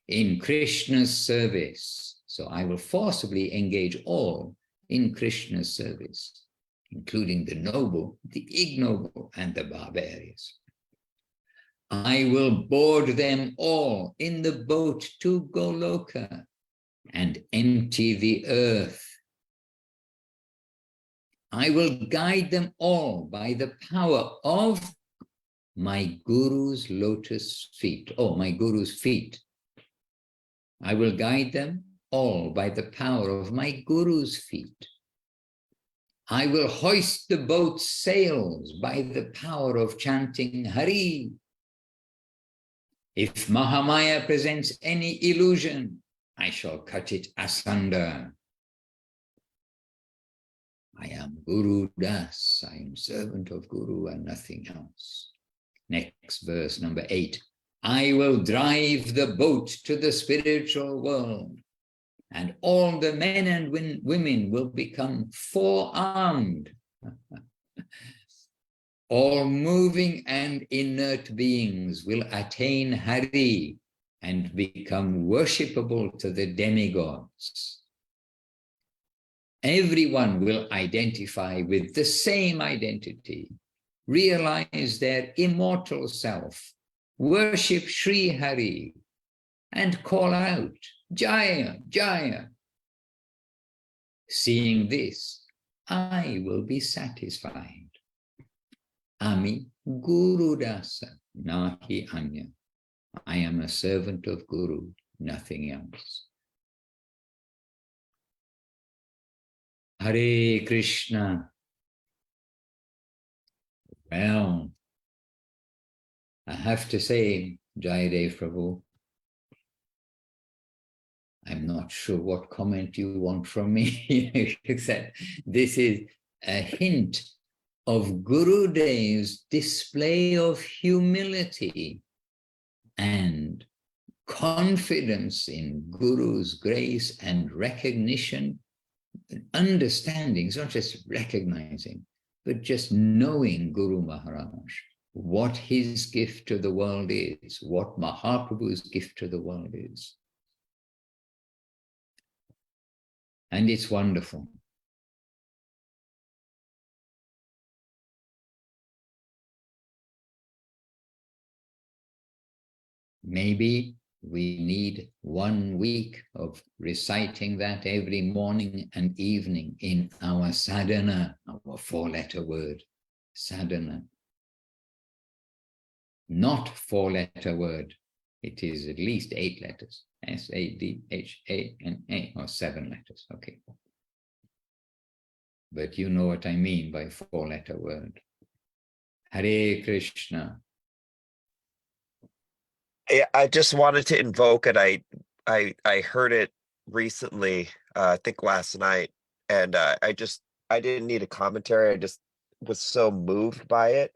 in Krishna's service. So I will forcibly engage all in Krishna's service, including the noble, the ignoble, and the barbarous. I will board them all in the boat to Goloka and empty the earth. I will guide them all by the power of my Guru's lotus feet, my Guru's feet. I will guide them all by the power of my Guru's feet. I will hoist the boat's sails by the power of chanting Hari. If Mahamaya presents any illusion, I shall cut it asunder. I am Guru Das, I am servant of Guru and nothing else. Next verse, number 8. I will drive the boat to the spiritual world, and all the men and women will become four-armed. All moving and inert beings will attain Hari and become worshipable to the demigods. Everyone will identify with the same identity, realize their immortal self, worship Sri Hari, and call out, Jaya, Jaya. Seeing this, I will be satisfied. Ami Guru Dasa Nahi Anya. I am a servant of Guru, nothing else. Hare Krishna. Well, I have to say, Jayadev Prabhu, I'm not sure what comment you want from me, except this is a hint of Gurudev's display of humility and confidence in Guru's grace and recognition, understanding. It's not just recognizing, but just knowing Guru Maharaj, what his gift to the world is, what Mahaprabhu's gift to the world is. And it's wonderful. Maybe we need 1 week of reciting that every morning and evening in our sadhana, our 4-letter word, sadhana. Not 4-letter word. It is at least 8 letters. S-A-D-H-A-N-A, or 7 letters. Okay. But you know what I mean by 4-letter word. Hare Krishna. I just wanted to invoke it. I heard it recently, I think last night, and I didn't need a commentary. I just was so moved by it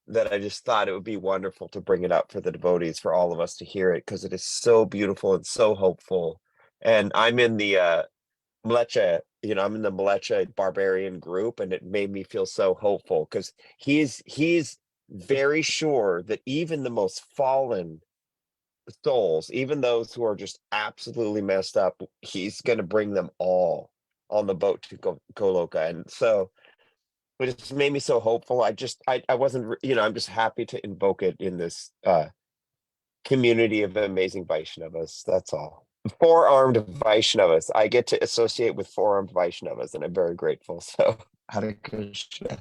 that I just thought it would be wonderful to bring it up for the devotees, for all of us to hear it, because it is so beautiful and so hopeful. And I'm in the Mlecha, I'm in the Mlecha barbarian group, and it made me feel so hopeful because he's very sure that even the most fallen souls, even those who are just absolutely messed up, he's going to bring them all on the boat to Goloka. And so it just made me so hopeful. I wasn't, I'm just happy to invoke it in this community of amazing Vaishnavas. That's all. 4-armed Vaishnavas. I get to associate with 4-armed Vaishnavas, and I'm very grateful. So Hare Krishna.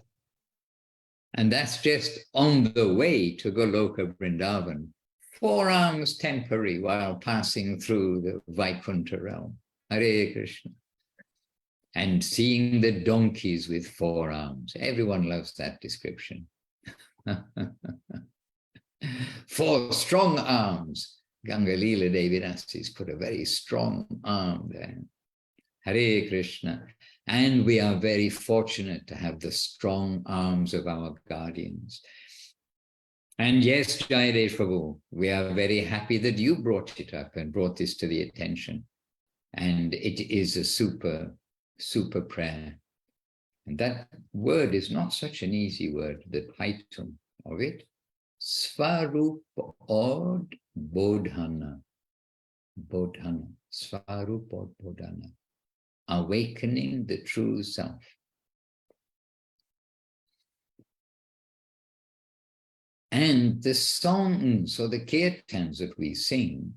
And that's just on the way to Goloka Vrindavan. 4 arms temporary while passing through the Vaikuntha realm. Hare Krishna. And seeing the donkeys with 4 arms. Everyone loves that description. 4 strong arms. Gangalila Devidasis put a very strong arm there. Hare Krishna. And we are very fortunate to have the strong arms of our guardians. And yes, Jayadev Prabhu, we are very happy that you brought it up and brought this to the attention. And it is a super, super prayer. And that word is not such an easy word, the title of it. Svarup Od Bodhana. Bodhana. Svarup Od Bodhana. Awakening the true self. And the songs or the kirtans that we sing,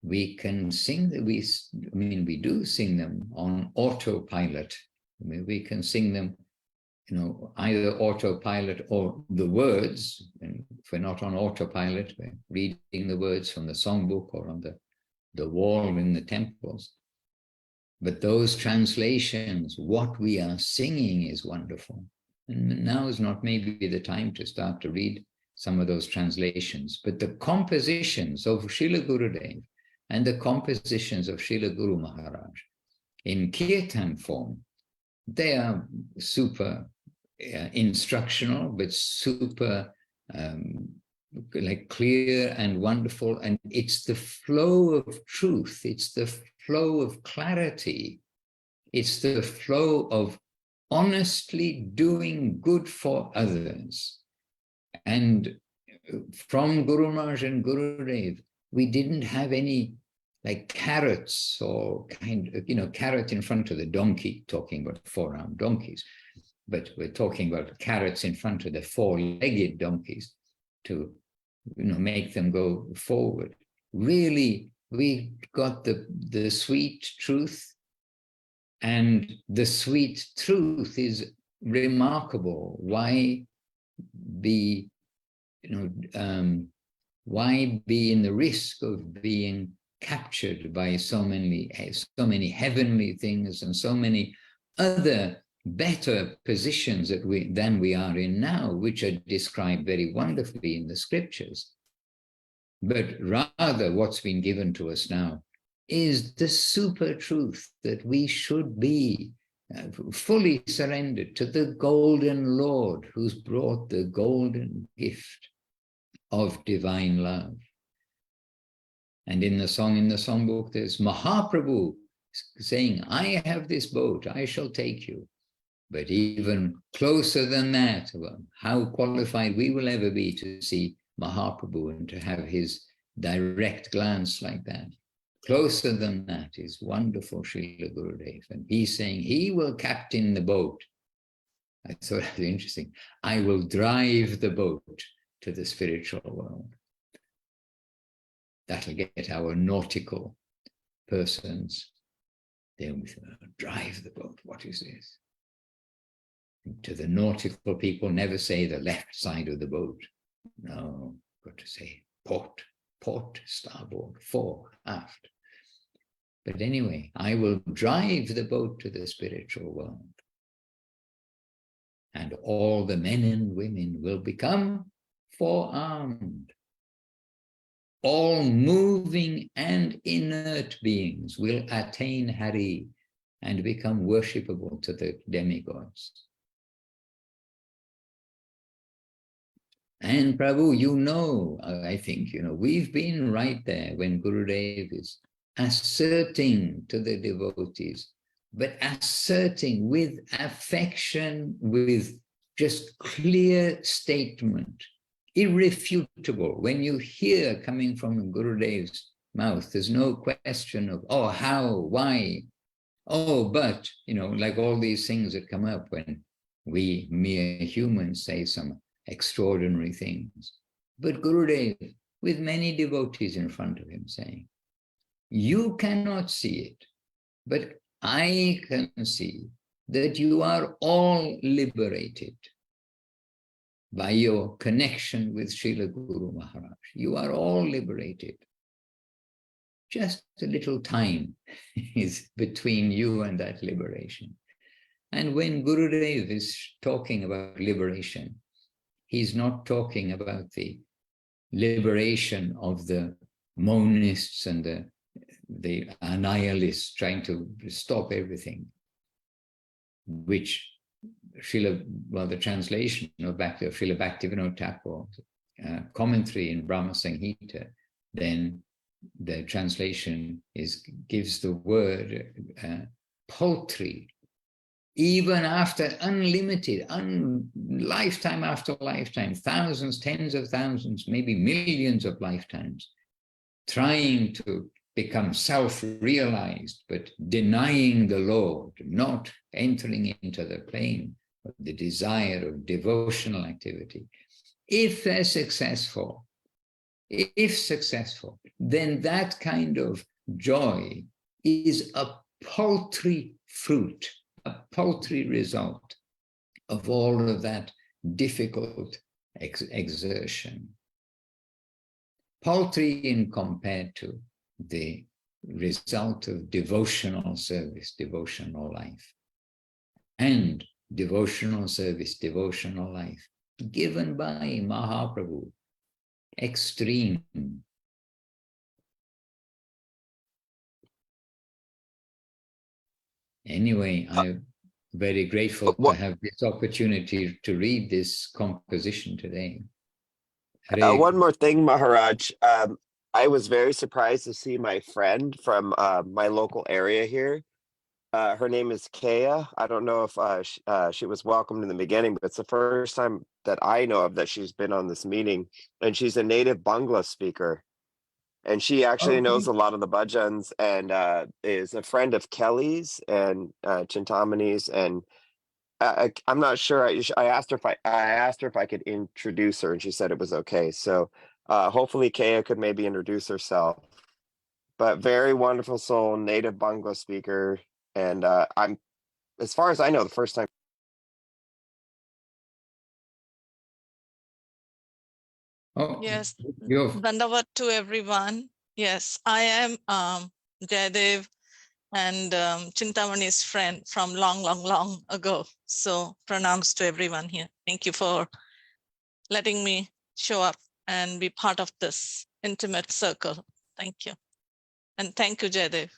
we can sing that we do sing them on autopilot. We can sing them, either autopilot or the words. And if we're not on autopilot, we're reading the words from the songbook or on the wall in the temples. But those translations, what we are singing is wonderful. And now is not maybe the time to start to read some of those translations, but the compositions of Srila Gurudev and the compositions of Srila Guru Maharaj in kirtan form, they are super instructional, but super clear and wonderful. And it's the flow of truth. It's the flow of clarity. It's the flow of honestly doing good for others. And from Guru Maharaj and Gurudev, we didn't have any carrots or carrot in front of the donkey, talking about 4-armed donkeys, but we're talking about carrots in front of the 4-legged donkeys to make them go forward. Really, we got the sweet truth, and the sweet truth is remarkable. Why be in the risk of being captured by so many heavenly things and so many other better positions than we are in now, which are described very wonderfully in the scriptures. But rather what's been given to us now is the super truth that we should be fully surrendered to the golden Lord who's brought the golden gift of divine love. And in the songbook, there's Mahaprabhu saying, I have this boat, I shall take you. But even closer than that, how qualified we will ever be to see Mahaprabhu and to have his direct glance like that. Closer than that is wonderful Srila Gurudev. And he's saying he will captain the boat. I thought that was interesting. I will drive the boat to the spiritual world. That'll get our nautical persons. They'll drive the boat. What is this? To the nautical people, never say the left side of the boat. No, got to say port, starboard, fore, aft. But anyway, I will drive the boat to the spiritual world. And all the men and women will become forearmed. All moving and inert beings will attain Hari and become worshipable to the demigods. And Prabhu, you know, I think, we've been right there when Gurudev is asserting to the devotees, but asserting with affection, with just clear statement, irrefutable. When you hear coming from Gurudev's mouth, there's no question of, oh, how, why, oh, but, like all these things that come up when we mere humans say some extraordinary things. But Gurudev, with many devotees in front of him, saying, you cannot see it, but I can see that you are all liberated by your connection with Srila Guru Maharaj. You are all liberated. Just a little time is between you and that liberation. And when Gurudev is talking about liberation, he's not talking about the liberation of the monists and the annihilists trying to stop everything, which the translation of Srila Bhaktivinoda Thakur's commentary in Brahma Samhita, then the translation gives the word paltry. Even after unlimited, lifetime after lifetime, thousands, tens of thousands, maybe millions of lifetimes, trying to become self-realized, but denying the Lord, not entering into the plane of the desire of devotional activity. If they're successful, then that kind of joy is a paltry fruit, a paltry result of all of that difficult exertion. Paltry in compared to the result of devotional service, devotional life. And devotional service, devotional life, given by Mahaprabhu, extreme. Anyway, I'm very grateful to have this opportunity to read this composition today. One more thing, Maharaj. I was very surprised to see my friend from my local area here. Her name is Kaya. I don't know if she was welcomed in the beginning, but it's the first time that I know of that she's been on this meeting. And she's a native Bangla speaker. And she actually knows a lot of the bhajans and is a friend of Kelly's and Chintamani's. And I'm not sure. I asked her if I could introduce her, and she said it was okay. So hopefully Kaya could maybe introduce herself. But very wonderful soul, native Bangla speaker, and I'm, as far as I know, the first time. Oh, yes, Dandavat to everyone. Yes, I am Jayadev and Chintamani's friend from long ago. So pranams to everyone here. Thank you for letting me show up and be part of this intimate circle. Thank you. And thank you, Jaidev.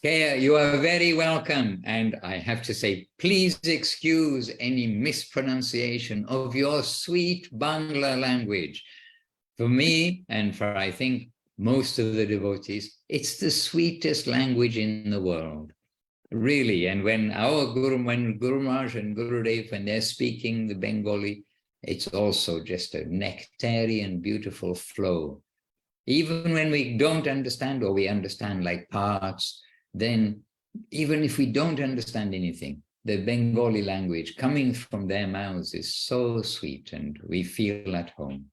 Kaya, you are very welcome. And I have to say, please excuse any mispronunciation of your sweet Bangla language. For me, and for I think most of the devotees, it's the sweetest language in the world. Really. And when when Guru Maharaj and Gurudev, when they're speaking the Bengali, it's also just a nectarian, beautiful flow. Even when we don't understand, or we understand like parts, then even if we don't understand anything, the Bengali language coming from their mouths is so sweet and we feel at home.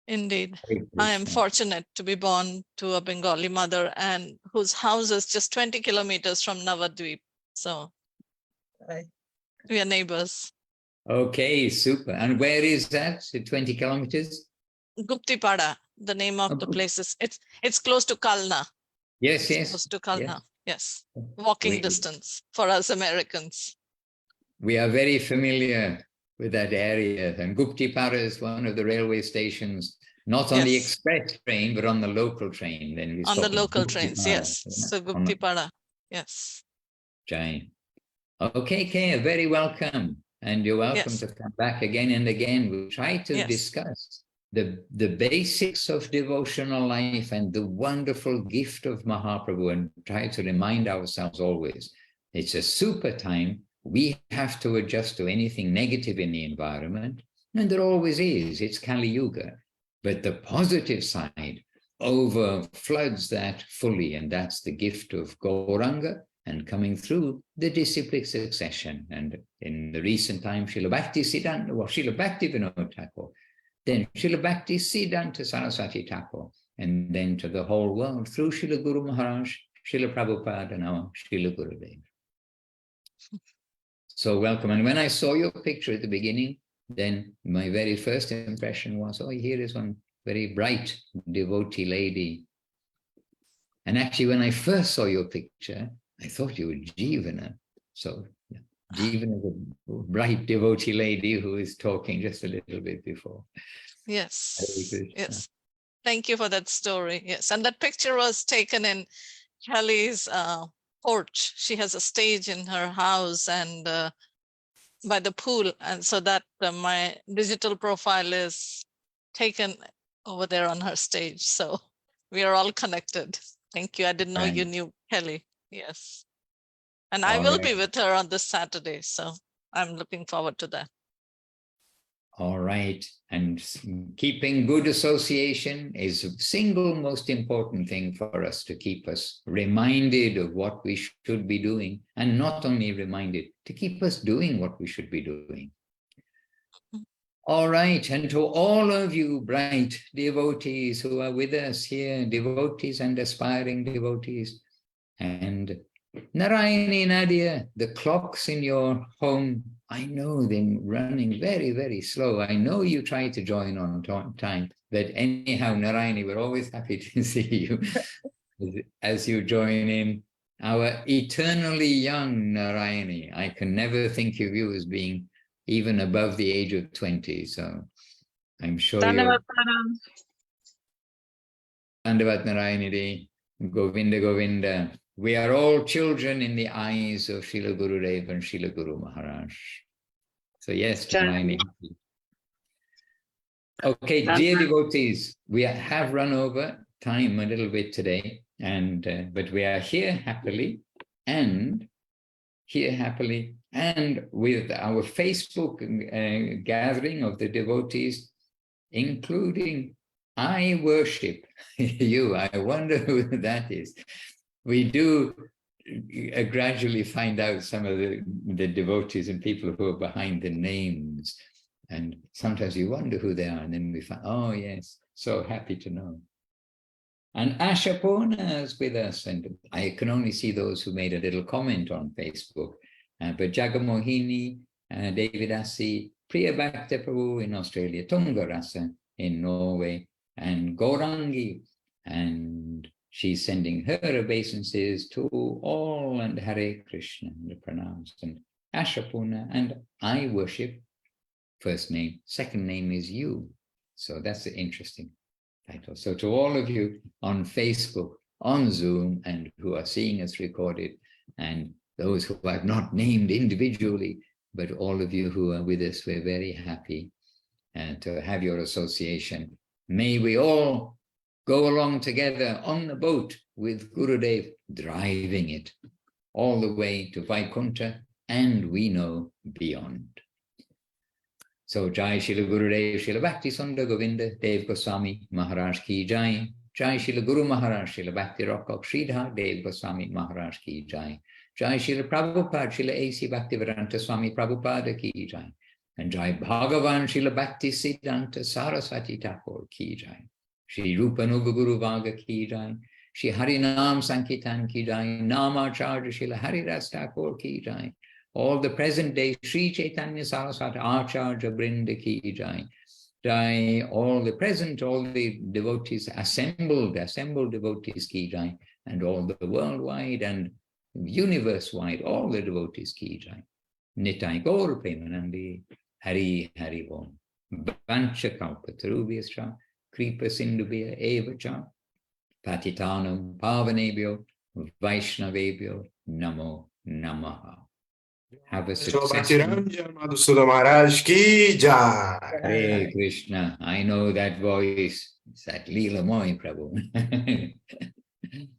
Indeed. I am fortunate to be born to a Bengali mother and whose house is just 20 kilometers from Navadvip. So we are neighbors. Okay, super. And where is that? 20 kilometers? Guptipada, the name of the place is, it's close to Kalna. Yes, It's yes. close to Kalna. Yes. Yes. Walking distance for us Americans. We are very familiar with that area. And Guptipada is one of the railway stations, not on the express train, but on the local train. Then we on the local trains, yes. So Guptipada, yes. Jai. Okay, Kaya, very welcome. And you're welcome to come back again and again. We'll try to discuss the basics of devotional life and the wonderful gift of Mahaprabhu, and try to remind ourselves always, it's a super time. We have to adjust to anything negative in the environment, and there always is. It's Kali Yuga. But the positive side overfloods that fully, and that's the gift of Gauranga and coming through the disciplic succession. And in the recent time, Srila Bhakti Siddhanta, or Srila Bhakti Vinod Thakur, then Srila Bhakti Siddhanta Saraswati Thakur, and then to the whole world through Srila Guru Maharaj, Srila Prabhupada, and our Srila Gurudev. So welcome. And when I saw your picture at the beginning, then my very first impression was, oh, here is one very bright devotee lady. And actually, when I first saw your picture, I thought you were Jivana. So Jivana is a bright devotee lady who is talking just a little bit before. Yes. Yes. Thank you for that story. Yes. And that picture was taken in Kelly's porch. She has a stage in her house and by the pool. And so that my digital profile is taken over there on her stage. So we are all connected. Thank you. I didn't know you knew Kelly. Yes. And I will be with her on this Saturday. So I'm looking forward to that. All right. And keeping good association is the single most important thing for us, to keep us reminded of what we should be doing, and not only reminded, to keep us doing what we should be doing. All right. And to all of you bright devotees who are with us here, devotees and aspiring devotees, and Narayani, Nadia, the clocks in your home, I know they're running very, very slow. I know you try to join on time, but anyhow, Narayani, we're always happy to see you as you join in. Our eternally young Narayani, I can never think of you as being even above the age of 20. So I'm sure you're... Dandavat Narayani, Govinda Govinda. We are all children in the eyes of Srila Gurudev and Srila Guru Maharaj. So yes, Narayani. Okay, dear devotees, we have run over time a little bit today, and but we are here happily, and with our Facebook gathering of the devotees, including I worship you. I wonder who that is. We do gradually find out some of the devotees and people who are behind the names. And sometimes you wonder who they are. And then we find, oh, yes, so happy to know. And Ashapurna is with us. And I can only see those who made a little comment on Facebook. But Jagamohini, Davidasi, Priya Bhakta Prabhu in Australia, Tunga Rasa in Norway, and Gaurangi, and she's sending her obeisances to all, and Hare Krishna, the pranams, and Ashapurna, and I worship, first name, second name is you. So that's interesting. title. So to all of you on Facebook, on Zoom, and who are seeing us recorded, and those who I've not named individually, but all of you who are with us, we're very happy to have your association. May we all go along together on the boat with Gurudev driving it all the way to Vaikuntha, and we know beyond. So Jai Shila Gurudev Shila Bhakti Sundar Govinda Dev Goswami Maharaj Ki Jai. Jai Shila Guru Maharaj Shila Bhakti Rakak Sridhar Dev Goswami Maharaj Ki Jai. Jai Shila Prabhupada Shila A.C. Bhaktivedanta Swami Prabhupada Ki Jai. And Jai Bhagavan Shila Bhakti Siddhanta Saraswati Thakur Ki Jai. Shri Rupa Nuga Guru Vaga Ki Jai. Shri Harinam Sankirtan Ki Jai. Namacharya Shila Haridas Thakur Ki Jai. All the present day Sri Chaitanya Saraswati Acharya Brinda Ki Jai. Jai, all the present, all the devotees, assembled devotees Ki Jai, and all the worldwide and universe-wide, all the devotees Ki Jai. Nitai Gaur Premanandi, Hari Hari Om. Vancha Kalpatarubhyascha, Kripa Sindhubhya Evacha, Patitanam Pavanebhyo, Vaishnavebhyo, Namo Namaha. Have a successful... Madhusuda Maharaj Ki Jai. Hare Krishna. I know that voice. It's that Leela Moy Prabhu.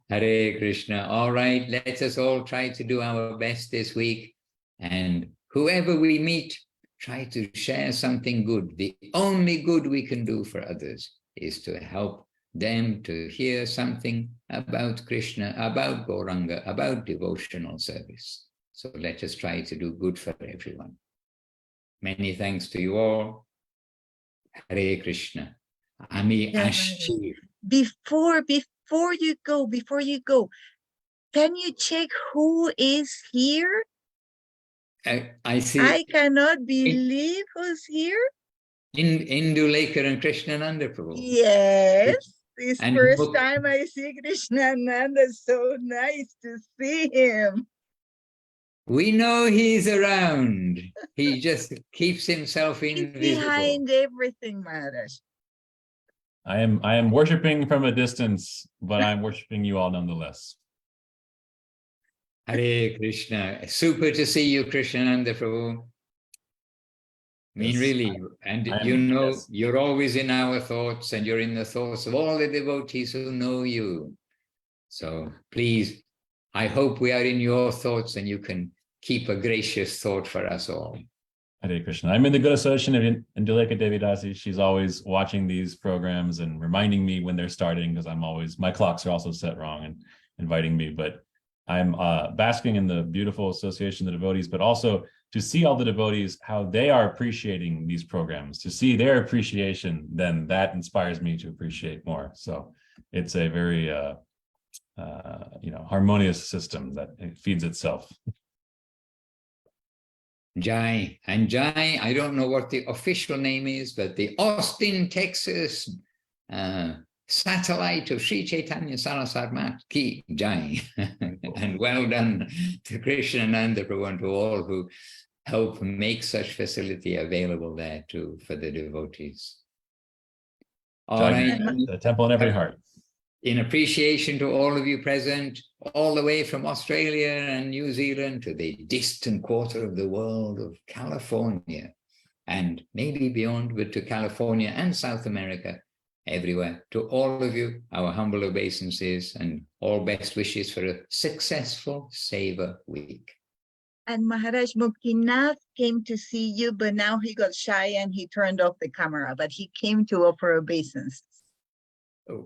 Hare Krishna. All right, let us all try to do our best this week. And whoever we meet, try to share something good. The only good we can do for others is to help them to hear something about Krishna, about Gauranga, about devotional service. So let us try to do good for everyone. Many thanks to you all. Hare Krishna. Ami Ashchi. Before you go, can you check who is here? I see. I cannot believe who's here. Indulekha and Krishnananda Prabhu. Yes, this And first time I see Krishnananda. So nice to see him. We know he's around. He just keeps himself invisible. He's behind everything, Maharaj. I am worshiping from a distance, but I'm worshiping you all nonetheless. Hare Krishna. Super to see you, Krishnananda Prabhu. I mean, Yes. really, and you know, yes, you're always in our thoughts, and you're in the thoughts of all the devotees who know you. So please, I hope we are in your thoughts, and you can keep a gracious thought for us all. Hare Krishna. I'm in the good association of Indulekha Devidasi. She's always watching these programs and reminding me when they're starting, because my clocks are also set wrong, and inviting me. But I'm basking in the beautiful association of the devotees, but also to see all the devotees, how they are appreciating these programs, to see their appreciation, then that inspires me to appreciate more. So it's a very harmonious system that it feeds itself. Jai. And Jai, I don't know what the official name is, but the Austin, Texas satellite of Sri Chaitanya Saraswati Mat Ki Jai. And well done to Krishnananda Prabhu and to all who help make such facility available there too for the devotees. All Jai, right. the temple in every heart. In appreciation to all of you present, all the way from Australia and New Zealand to the distant quarter of the world of California, and maybe beyond, but to California and South America, everywhere. To all of you, our humble obeisances and all best wishes for a successful Seva week. And Maharaj Muktinath came to see you, but now he got shy and he turned off the camera, but he came to offer obeisances.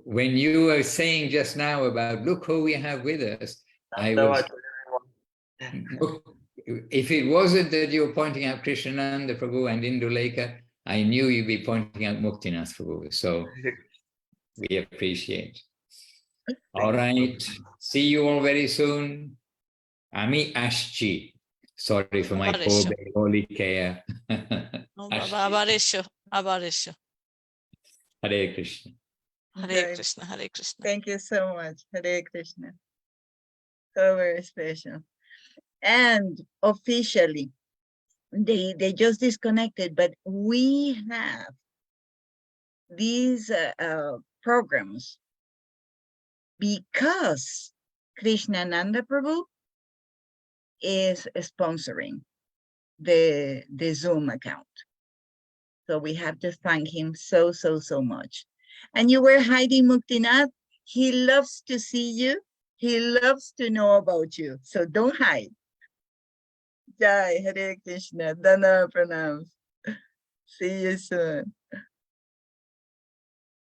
When you were saying just now about, look who we have with us, I was, if it wasn't that you were pointing out Krishnananda Prabhu and Indulekha, I knew you'd be pointing out Muktinath Prabhu. So we appreciate. All right. See you all very soon. Ami Ashchi. Sorry for my poor Bengali care. Abarisho. Hare Krishna. Hare Krishna, Hare Krishna. Thank you so much. Hare Krishna. So very special. And officially, they just disconnected, but we have these programs because Krishnananda Prabhu is sponsoring the Zoom account. So we have to thank him so, so, so much. And you were hiding, Muktinath. He loves to see you. He loves to know about you. So don't hide. Jai, Hare Krishna, Dana Pranam. See you soon.